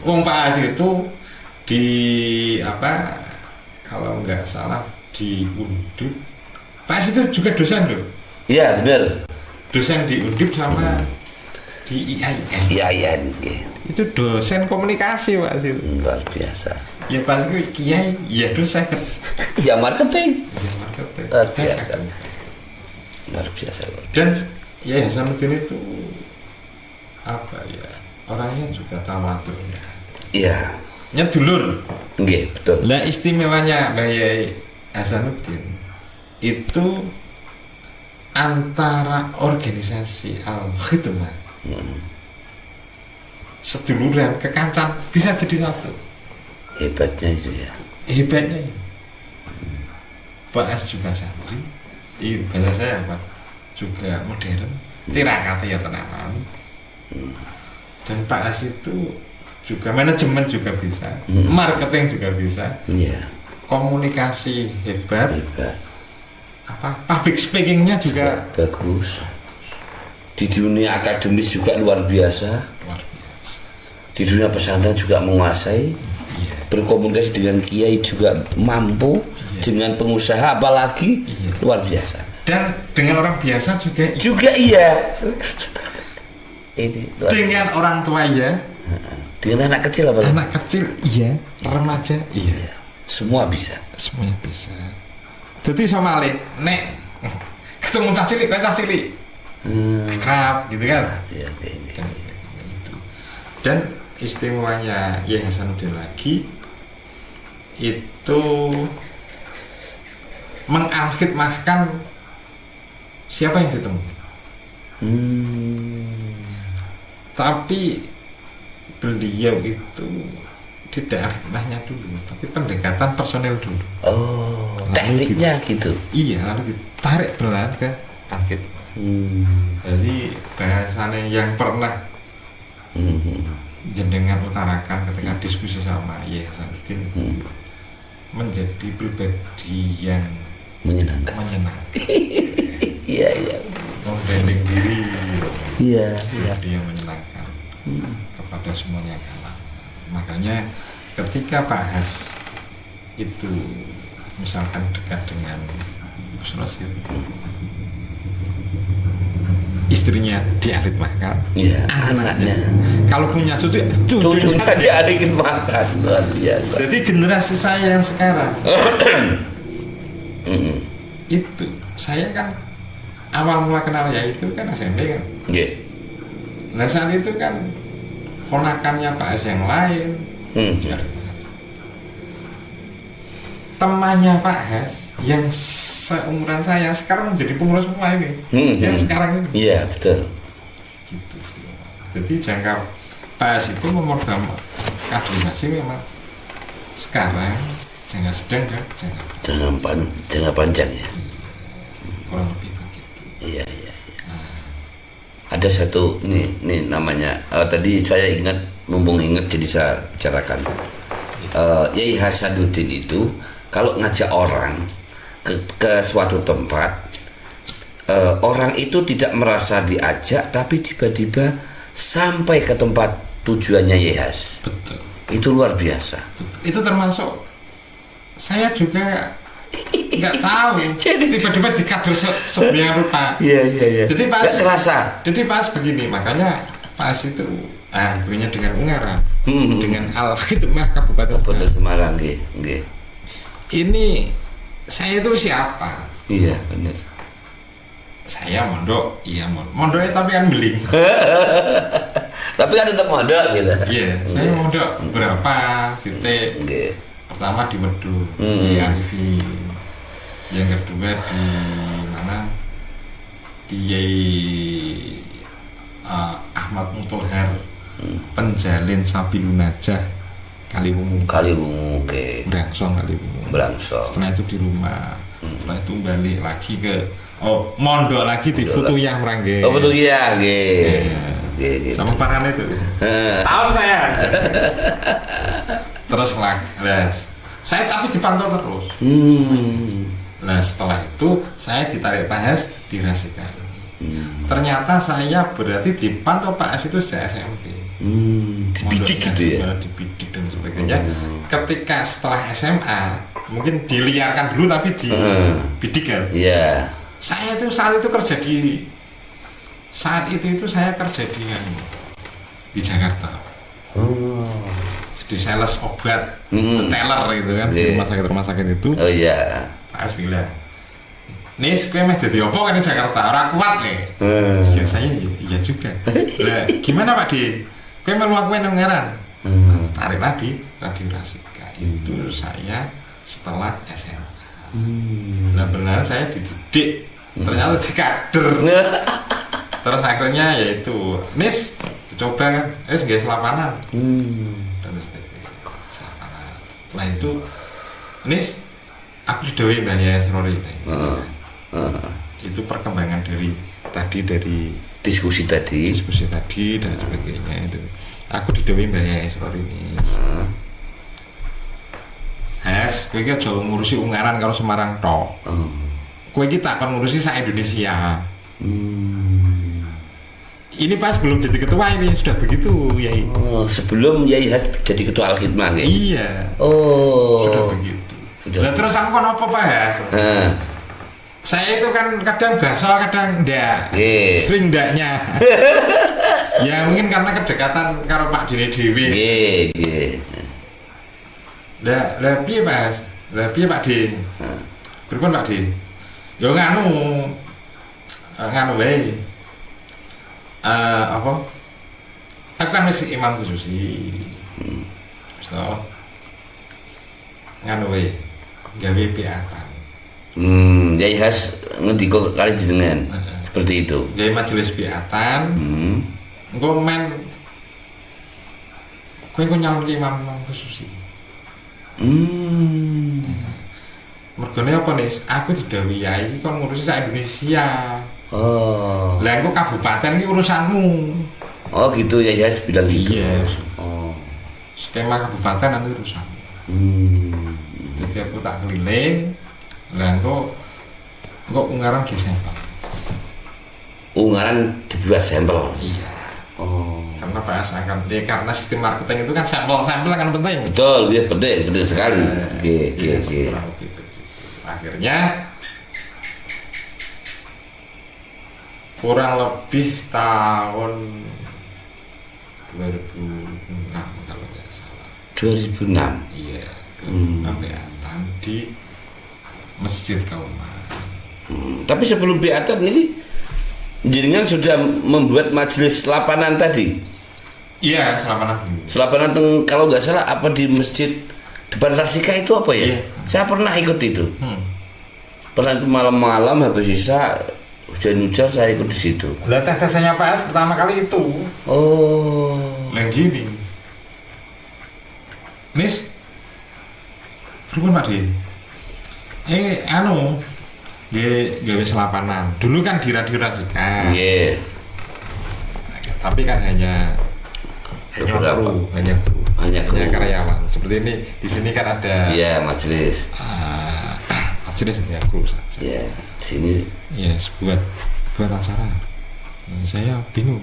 Wong Pak Has itu kalau nggak salah di Undip. Pak Has itu juga dosen loh. Iya benar. Dosen di Undip sama di IAIN. Itu dosen komunikasi Pak Has itu. Luar biasa. Ya Pak Has itu kiai, ya dosen. Ya marketing. Ya marketing. Luar biasa. Dan ya Hasanuddin itu apa ya, orangnya juga tawadhu ya. Iya. Dulur. Nggih, betul. Lah istimewanya Mbah Yai Hasanuddin itu antara organisasi Al-Khidmah seduluran kekancan bisa jadi satu. Hebatnya itu ya. Hebatnya ini. Pak As juga santri, bahasa saya Pak juga modern, tirakati ya tenanan. Dan Pak As itu juga manajemen juga bisa, marketing juga bisa, komunikasi hebat, public speakingnya juga bagus. Di dunia akademis juga luar biasa. Di dunia pesantren juga menguasai. Berkomunikasi dengan kiai juga mampu. Dengan pengusaha apalagi luar biasa. Dan dengan orang biasa juga iya. Ini dengan orang tua ya. Dengan anak kecil apa? Anak kecil iya, remaja iya. Semua bisa. Semuanya bisa. Jadi sama nek ketemu cah cilik kan cah cilik. Akrab gitu kan. Iya, Dan istimewanya Yai Hasanuddin lagi itu mengalkhidmahkan siapa yang ditemui. Tapi beliau itu tidak khidmahnya dulu, tapi pendekatan personel dulu. Oh, tekniknya gitu. Iya, lalu ditarik benar ke akhid. Jadi bahasanya yang pernah jenengan utarakan ketika diskusi sama Yai Hasanuddin menjadi pribadi yang menyenangkan. Iya. Membranding diri. Iya. Dia menyenangkan kepada semuanya kalangan. Makanya ketika Pak Has itu misalkan dekat dengan Gus Rosid, istrinya dialihkan, anaknya kalau punya cucunya dialihkan luar biasa. Jadi generasi saya yang sekarang itu saya kan awal mula kenal ya itu kan SMP kan. Nah saat itu kan ponakannya Pak Has yang lain, temannya Pak Has yang seumuran saya sekarang menjadi pengurus semua ini, yang sekarang ini. Iya betul. Gitu. Jadi jangka Pak Has itu memegang kaderisasi memang sekarang jangka sedang dan jangka panjang ya. Kurang lebih begitu. Iya. Ada satu nih namanya tadi saya ingat, mumpung ingat jadi saya bicarakan. Yai Hasanuddin itu kalau ngajak orang ke suatu tempat, orang itu tidak merasa diajak tapi tiba-tiba sampai ke tempat tujuannya Yai Has. Betul. Itu luar biasa. Betul. Itu termasuk saya juga nggak tahu. Tiba-tiba di kader sebenarnya rupa. Iya. Jadi pas nggak terasa. Jadi pas begini, makanya pas itu akhirnya dengan Ungaran, dengan Al-Khidmah Kabupaten Semarang, nggih. Ini saya itu siapa? Iya benar. Saya mondok, mondoknya tapi kan beling. Tapi kan tetap mondok gitu. Iya, saya mondok berapa titik. Pertama di Medu, di Arifin. Yang kedua di mana? Di Ahmad Mutohar, penjalin Sabilun Najah, Kaliwungu, Brangsong Kaliwungu. Setelah itu di rumah, setelah itu balik lagi ke mondok lagi di Futuyah Merangge. Futuyah, sama Parane itu. Tahun saya. Terus saya tapi dipantau terus. Nah setelah itu saya ditarik Pak Has di Rasika ini. Ternyata saya berarti dipantau Pak Has itu sejak SMP. Dibidik gitu ya? Dibidik dan sebagainya. Ketika setelah SMA mungkin diliarkan dulu tapi dibidik kan. Iya. Saya itu saat itu kerja saya kerja di Jakarta. Di sales obat, teller itu kan, di rumah sakit itu. Oh iya. Pak Has bilang, Nis, kowe meh dadi apa kan di Jakarta? Ora kuat le. Ya saya iya juga. Lah, gimana Pak Di? Kowe melu aku nang Ungaran. Tarik lagi Radio Rasika. Itu saya setelah SMA. Nah benar saya dididik. Ternyata di kader. Terus akhirnya yaitu Nis dicoba kan, guys lapangan. Dan sebagainya. Lapangan. Setelah itu Nis aku didawai Mbak Yayas Rory. Itu perkembangan dari diskusi tadi dan sebagainya itu. Aku didawai Mbak Yayas Rory ini. Has, kowe iki aja ngurusi Ungaran karo Semarang tok. Kowe iki tak akan ngurusi sak Indonesia. Ini pas belum jadi ketua ini sudah begitu Yai. Oh, sebelum Yai Has jadi ketua Al-Khidmah ya? Iya. Oh. Sudah begitu. Nah terus aku kan apa Pak Has? Saya itu kan kadang bakso, kadang ndak. Sering ndaknya. Ya mungkin karena kedekatan karo Pak Dene Dewi. Nggih. Lah piye Mas? Lah piye Pak Din? Pripun Pak Din? Yo nganu wae. Apa? Aku kan masih imam khususi. So, nganu wae. Gawe piatan. Yai Has ngendika kali jenengan. Seperti itu. Gawe majelis piatan. Engko men kowe nyalon imam khususi. Mergone apa nih? Aku didhawuhi Yai kon ngurusi sak Indonesia. Oh. Lah engko kabupaten iki urusanmu. Oh gitu ya Yas bilang gitu. Iya. Oh. Skema kabupaten nanti urusanmu. Jadi aku tak keliling. Lah engko Ungaran ge sampel. Ungaran dibuat sampel. Iya. Oh. Karena bahasa kan karena sistem marketing itu kan sampel kan penting. Betul, ya penting sekali. Oke. Akhirnya kurang lebih tahun 2006 kalau tidak salah. 2006. Iya. Beatan di Masjid Kauman. Tapi sebelum beatan ini jenengan sudah membuat majelis lapanan tadi. Iya, selapanan. Selapanan kalau nggak salah apa di masjid depan Rasika itu apa ya? Iya. Saya pernah ikut itu. Pernah itu malam-malam habis sisa hujan-hujan saya ikut di situ. Lah tes-tesnya Pak S pertama kali itu. Oh. Yang gini. Nis. Pripun Pak Di? Gawe selapanan. Dulu kan di Radio Rasika. Iya. Tapi kan hanya kru. Hanya karyawan. Seperti ini di sini kan ada. Iya, majelis. Majelis ya kru saja. Iya, di sini. Yes, buat acara. Saya bingung.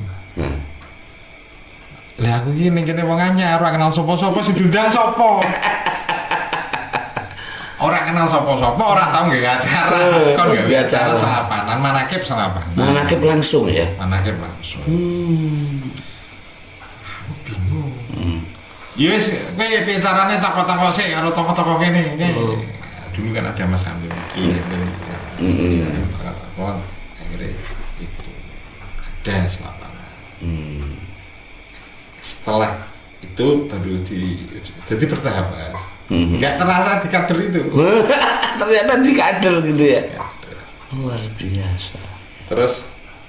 Lah aku iki ning kene wong anyar, ora kenal sapa-sapa sing diundang sapa. Ora kenal sapa-sapa, ora tau nggih acara. Kon nggih acara selapanan, manakib selapanan. Manakib langsung ya. Manakib langsung. Aku bingung. Ya wis, kowe piye carane takok-takok sik karo toko-toko kene. Dulu kan ada Mas Hamid iki. Takok akhirnya itu ada selapanan. Setelah itu baru jadi bertahap Mas. Nggak terasa di kader itu. Ternyata di kader gitu ya. Luar biasa. Terus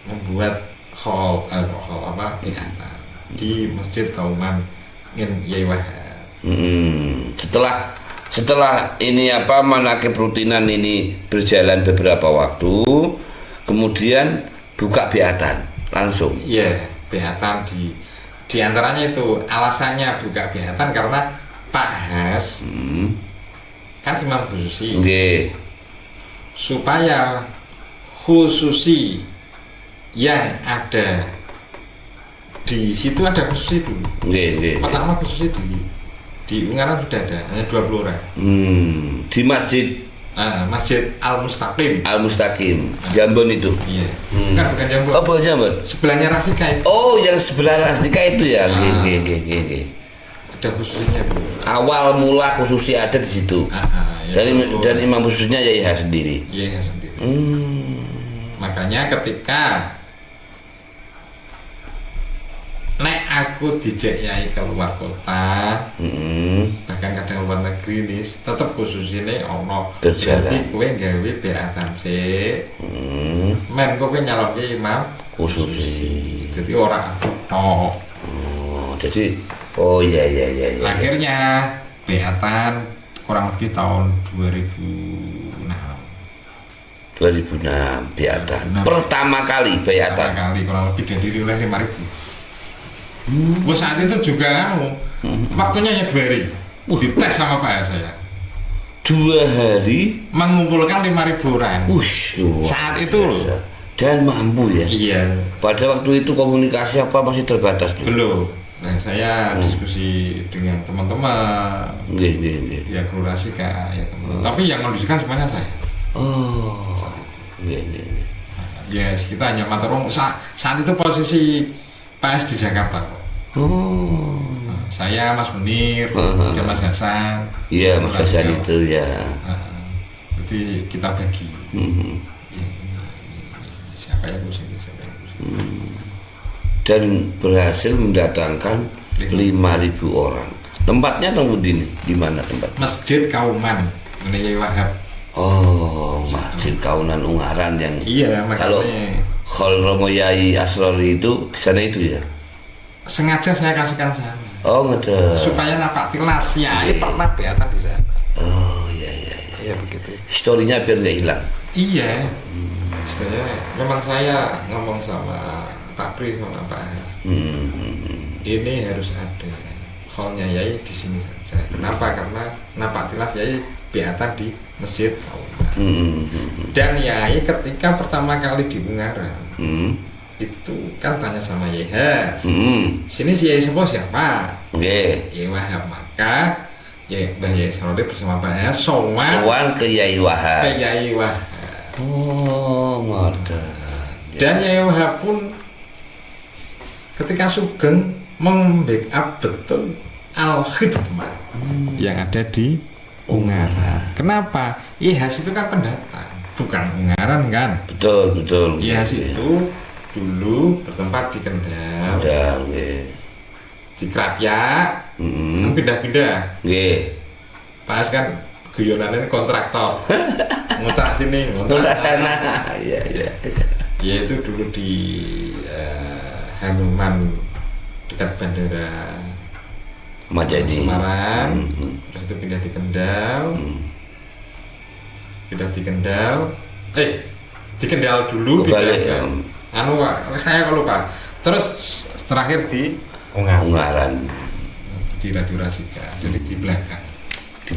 membuat hall di Masjid Kauman Yai Wahab. Setelah ini manakib rutinan ini berjalan beberapa waktu, kemudian buka beatan langsung. Iya, beatan di antaranya itu alasannya buka beatan karena Pak Has kan imam khususi. Supaya khususi yang ada di situ ada khususi dulu. Pertama khususi di Ungaran sudah ada hanya 20 orang. Di masjid Masjid Al-Mustaqim Jambon itu. Iya. Bukan Jambon. Oh, bukan Jambon. Sebelahnya Rasika itu. Oh, yang sebelah Rasika itu ya. Ada khususnya Bu. Awal mula khususnya ada di situ. Dan imam khususnya Yai Has sendiri. Iya sendiri. Makanya ketika nek aku dijak yai keluar kota, bahkan kadang luar negeri nih, tetap khususnya ono berjalan. Jadi kowe gawe beatan sik. Men kowe nyalonke imam Khusus. Jadi orang tok. Jadi iya. Akhirnya beatan kurang lebih tahun 2006. 2006 beatan. Pertama kali beatan. Pertama kali kurang lebih dihadiri oleh 5.000. Saat itu juga waktunya hanya 2 hari. Dites sama Pak saya. 2 hari mengumpulkan 5.000 orang. Saat itu biasa. Dan mampu ya. Iya. Pada waktu itu komunikasi apa masih terbatas? Belum. Nah, saya diskusi dengan teman-teman. Nggih. Ya klurasikan ya teman. Tapi yang kondisikan semuanya saya. Saat itu. Nggih. Ya, kita hanya maturung. Saat itu posisi PS di Jakarta kok. Saya Mas Munir, ada Mas Hasan. Iya, Mas Hasan itu ya. Jadi kita bagi. Siapa yang pusing. Dan berhasil mendatangkan 5.000 orang. Tempatnya tunggu dini, di mana tempat? Masjid Kauman, Yai Wahab. Masjid Kaunan Ungaran yang. Iya, kalau Khol Romo Yai Asrori itu di sana itu ya. Sengaja saya kasihkan sana. Nggak. Supaya napak tilas Yai pernah beatan di sana. Iya. Iya begitu. Historinya biar nggak hilang. Iya. Istilahnya memang saya ngomong sama Pak Pri sama Pak Has. Ini harus ada Kholnya Yai di sini saja. Kenapa? Karena napak tilas Yai beatan di Masjid Kauman. Dan Yai ketika pertama kali di Ungaran itu kan tanya sama Yai Has. Sini si Yai Sepo siapa? Yai Wahab. Maka Mbah Yai Sarodi bersama Pak Has sowan ke Yai Wahab. Ke Yai Wahab. Ngoten. Dan Yai Wahab pun ketika Sugeng membackup betul Al-Khidmah yang ada di Ungaran. Kenapa? Yai-Has itu kan pendatang, bukan Ungaran kan? Betul. Yai-Has itu dulu bertempat di Kendal, di Krapyak, kan pindah-pindah. Pas kan guyonannya kontraktor, ngontrak sini, ngontrak sana. Iya. Ya itu dulu di Hanuman dekat bandara Semarang, terus itu pindah di Kendal, di Kendal dulu, saya kalau lupa, terus terakhir di Ungaran di Radio Rasika, jadi di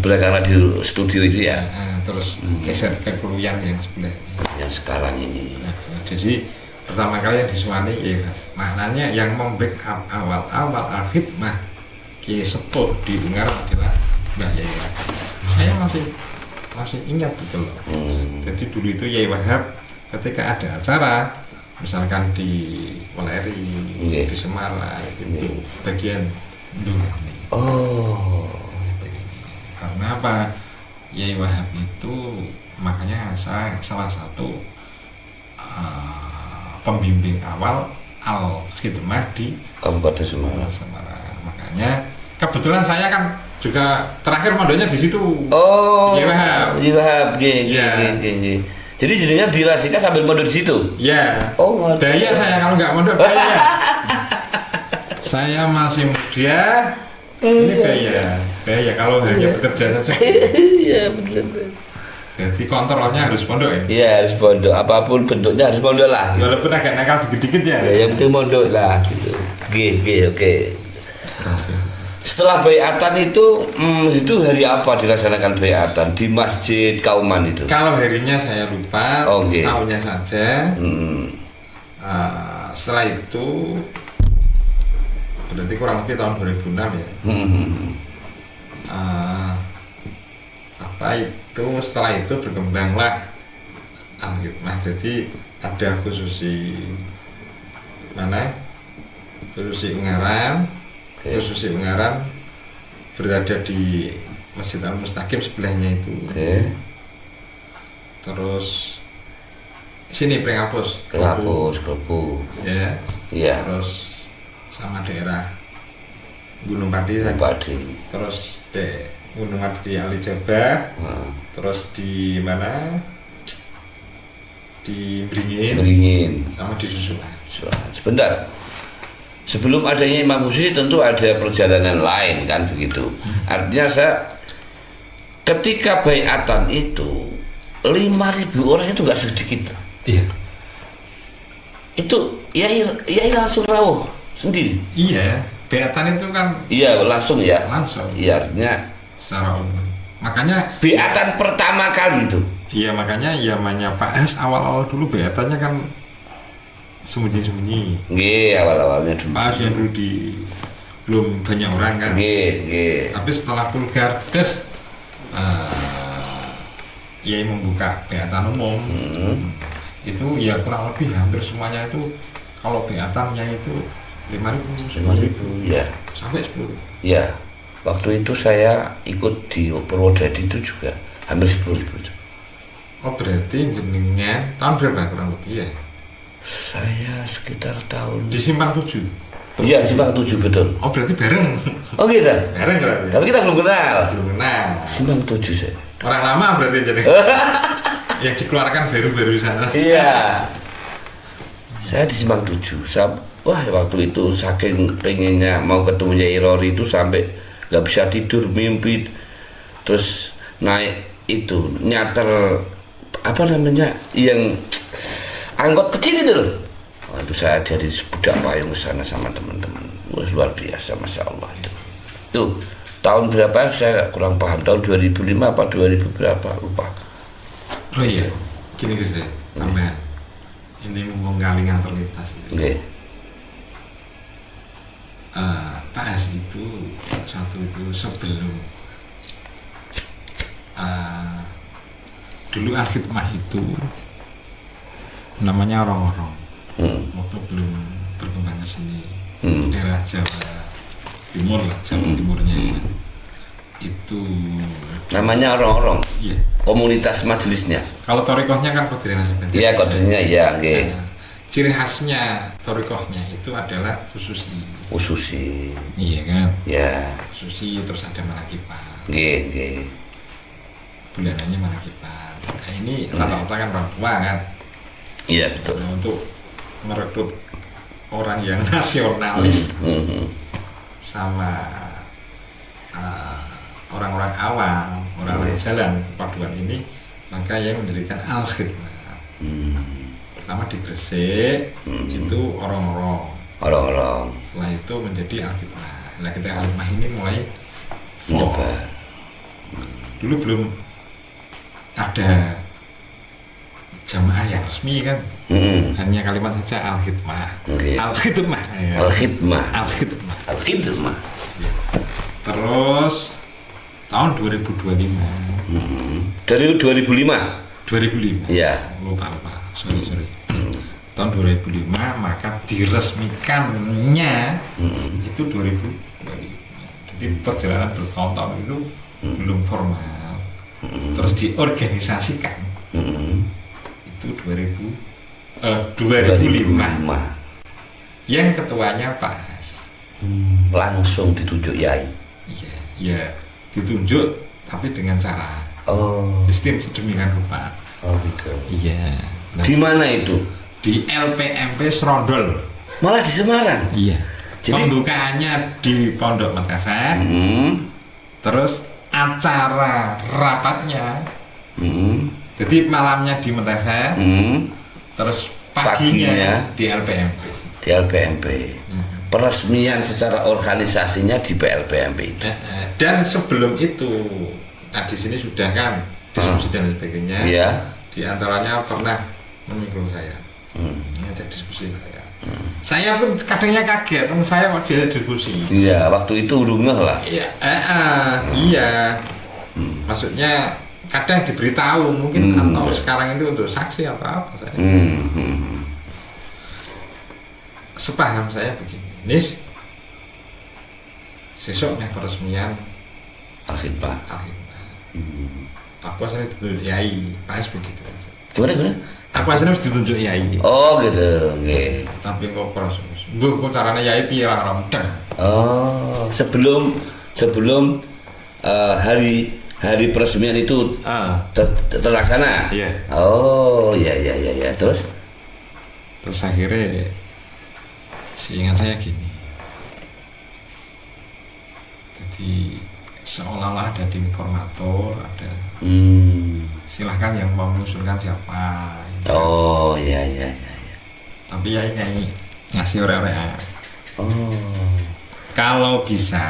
belakang radio studio itu ya. Terus geser ke Keluyan yang sebelah yang sekarang ini. Jadi pertama kali yang disuani ya maknanya yang membackup awal-awal Al-Khidmah Kiai Sepuh di Ungaran adalah Mbah Yai Wahab. Saya masih ingat gitu loh. Jadi dulu itu Yai Wahab ketika ada acara misalkan di Waleri, di Semarang itu bagian Ndungani. Karena apa? Yai Wahab itu makanya saya salah satu pembimbing awal Al-Khidmah di Kabupaten Semarang. Makanya kebetulan saya kan juga terakhir mondoknya di situ. Yai Wahab. Jadi jadinya dirasikan sambil mondok di situ. Ya. Daya saya kalau nggak mondok daya. Saya masih muda. Ini daya kalau hanya bekerja saja. Iya benar. Jadi kontrolnya harus pondok ya? Iya harus pondok, apapun bentuknya harus pondok lah. Walaupun agak nakal dikit-dikit ya? Yang penting pondok lah gitu. Oke. Setelah baiatan itu hari apa dilaksanakan baiatan di Masjid Kauman itu? Kalau harinya saya lupa, tahunnya saja. Setelah itu berarti kurang lebih tahun 2006 ya. Setelah itu berkembanglah Al-Khidmah. Jadi ada khususi Ungaran. Khususi Ungaran berada di Masjid Al-Mustaqim sebelahnya itu. Terus sini Pringapus, Kelapus, Klopo. ya. Iya. Terus sama daerah Gunung Pati, Padi. terus Gunung Pati di Alijaba, terus di mana? Di Beringin. sama di Susulan. Sebentar. Sebelum adanya Imam Musi tentu ada perjalanan lain kan begitu. Artinya ketika baiatan itu 5.000 orang itu nggak sedikit. Iya. Itu Yai langsung rawuh sendiri. Iya, baiatan itu kan Iya langsung ya. langsung Iya artinya secara umum. Makanya baiatan pertama kali itu. iya, makanya namanya Pak S awal-awal dulu beatannya kan sembunyi-sembunyi. Nggih, awal-awalnya dulu. Pak S yang dulu belum banyak orang kan. Nggih. Tapi setelah Pulgar Des ya membuka beatan umum. Itu ya kurang lebih hampir semuanya itu kalau beatannya itu 5.000, 5.000 ya. sampai 10.000. Ya. Waktu itu saya ikut di Purwodadi itu juga hampir 10.000. Oh berarti jenengnya tahun berapa kurang lebih ya? Saya sekitar tahun Di Simpang 7. Iya, Simpang 7 betul. Oh berarti bareng. Oh gitu. Bareng berarti. Tapi kita belum kenal. Belum kenal. Simpang 7 saya. Orang lama berarti jadi. Yang dikeluarkan baru-baru sana. Iya. Saya di Simpang 7. Wah, waktu itu saking pengennya mau ketemu Yai Rory itu sampai nggak bisa tidur, mimpi. Terus naik itu nyater apa namanya yang angkot kecil itu loh. Waktu saya dari budak payung ke sana sama teman-teman, luar biasa, masya Allah itu. Tuh tahun berapa saya kurang paham, tahun 2005 apa 2000 berapa lupa. Oh iya, gini guys deh, tambahan. Ini mumpung kalingan terlintas. Oke. Pak S itu satu itu sebelum dulu Al-Khidmah itu namanya orang-orang waktu belum berkembang ke sini di daerah Jawa Timur lah, Jawa Timurnya itu Namanya orang-orang. iya. Komunitas majelisnya. Kalau torikohnya kan Qadiriyah Nasibah. Iya, kodenya iya, nggih. Ciri khasnya torikohnya itu adalah khususi. Ususi. Iya kan? Ya, Khususi terus ada manakipan. nggih, nggih. Bulanannya manakipan. Nah, ini rata-rata kan orang tua kan. Iya, betul. Nah, untuk merekrut orang yang nasionalis sama orang-orang awam, orang-orang jalan paduan ini, maka yang mendirikan Al-Khidmah. Pertama di Gresik itu orang-orang. Orang-orang. Setelah itu menjadi Al-Khidmah. Nah, kita Al-Khidmah ini mulai Menyebar. dulu belum ada jamaah yang resmi kan. Hanya kalimat saja Al-Khidmah. Oke. Al-Khidmah. Ya. Al-Khidmah. Al-Khidmah. Al-Khidmah. Ya. Terus tahun 2025. Dari 2005. 2005. Iya. Lupa. Sorry. Tahun 2005 maka diresmikannya itu 2025. Jadi perjalanan bertahun-tahun itu belum formal. Terus diorganisasikan. Itu 2005. Yang ketuanya Pak S. Langsung ditunjuk Yai. Iya, ditunjuk tapi dengan cara sistem sedemikian rupa. Oh gitu. Iya. Nah, Di mana itu? di LPMP Serondol. Malah di Semarang. Iya. Jadi- Pembukaannya di Pondok Makassar. Terus acara rapatnya. Jadi malamnya di Makassar. Terus paginya di LPMP. Di LPMP. Peresmian secara organisasinya di PLPMP itu. Dan sebelum itu, nah di sini sudah kan diskusi dan sebagainya. Iya. Di antaranya pernah menyinggung saya. Ngajak diskusi saya. Saya pun kadangnya kaget, saya mau diajak diskusi. Iya, waktu itu rungah lah. Iya, iya. Maksudnya kadang diberitahu mungkin atau sekarang itu untuk saksi atau apa saya. Sepaham saya begini, Nis, sesoknya peresmian Al-Khidmah. Al-Khidmah. Aku asal itu Yai, Pak S begitu. Gimana? Aku aslinya harus ditunjuk yai. Oh gitu, oke. Tapi kok proses. Bu, kok caranya yai piye ra romdeng. Oh, sebelum hari peresmian itu terlaksana. Iya. Oh, ya. Terus akhirnya seingat saya gini. Jadi seolah-olah ada di informator, ada silahkan yang mau mengusulkan siapa. Oh, ya. Tapi yai ngasih ore-orean. Oh. Kalau bisa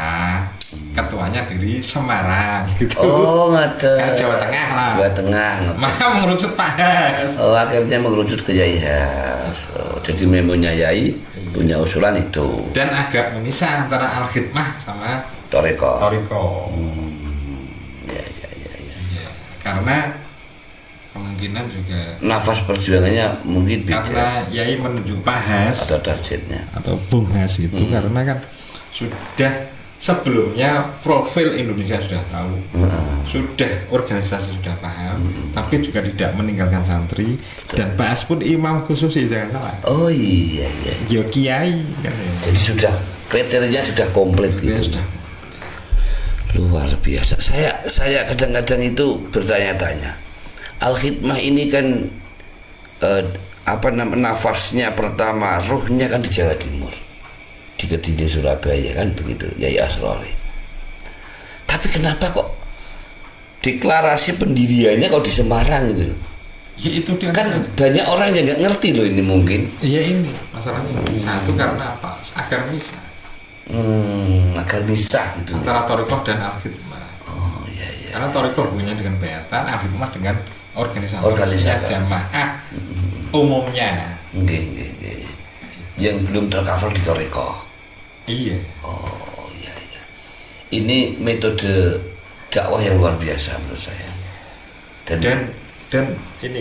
ketuanya dari Semarang gitu. Oh, ngaten. Kan Jawa Tengah lah. Jawa Tengah. Maka mengerucut Pak Has. Oh, akhirnya mengerucut ke Yai Has. Oh, jadi memonya Yai punya usulan itu. Dan agak memisah antara Al-Khidmah sama Toriko. Ya. Karena kemungkinan juga Nafas perjuangannya mungkin beda. karena Yai menunjuk Pak Has Ada targetnya. atau Bung Has itu karena kan sudah sebelumnya profil Indonesia sudah tahu, sudah organisasi sudah paham, tapi juga tidak meninggalkan santri. Dan Pak Has pun imam khusus jangan salah. Oh iya. Yo kiai kan ya. Jadi sudah kriterianya sudah komplit Ya, gitu. sudah. Luar biasa. Saya kadang-kadang itu bertanya-tanya. Al-Khidmah ini kan nafasnya pertama, ruhnya kan di Jawa Timur, di Kediri Surabaya kan begitu, Yai Asrori. Tapi kenapa kok deklarasi pendiriannya kok di Semarang gitu? Ya itu dia Kan banyak orang yang nggak ngerti loh ini mungkin. ya ini masalahnya satu karena apa, agar misah Agar misah gitu. antara Thariqah dan Al-Khidmah. Oh iya. Karena Thariqah hubungannya dengan bayatan, Al-Khidmah dengan organisasi jamaah umumnya. Nggih. Yang belum tercover di Toriko. Iya. Oh iya. Ini metode dakwah yang luar biasa menurut saya. Dan ini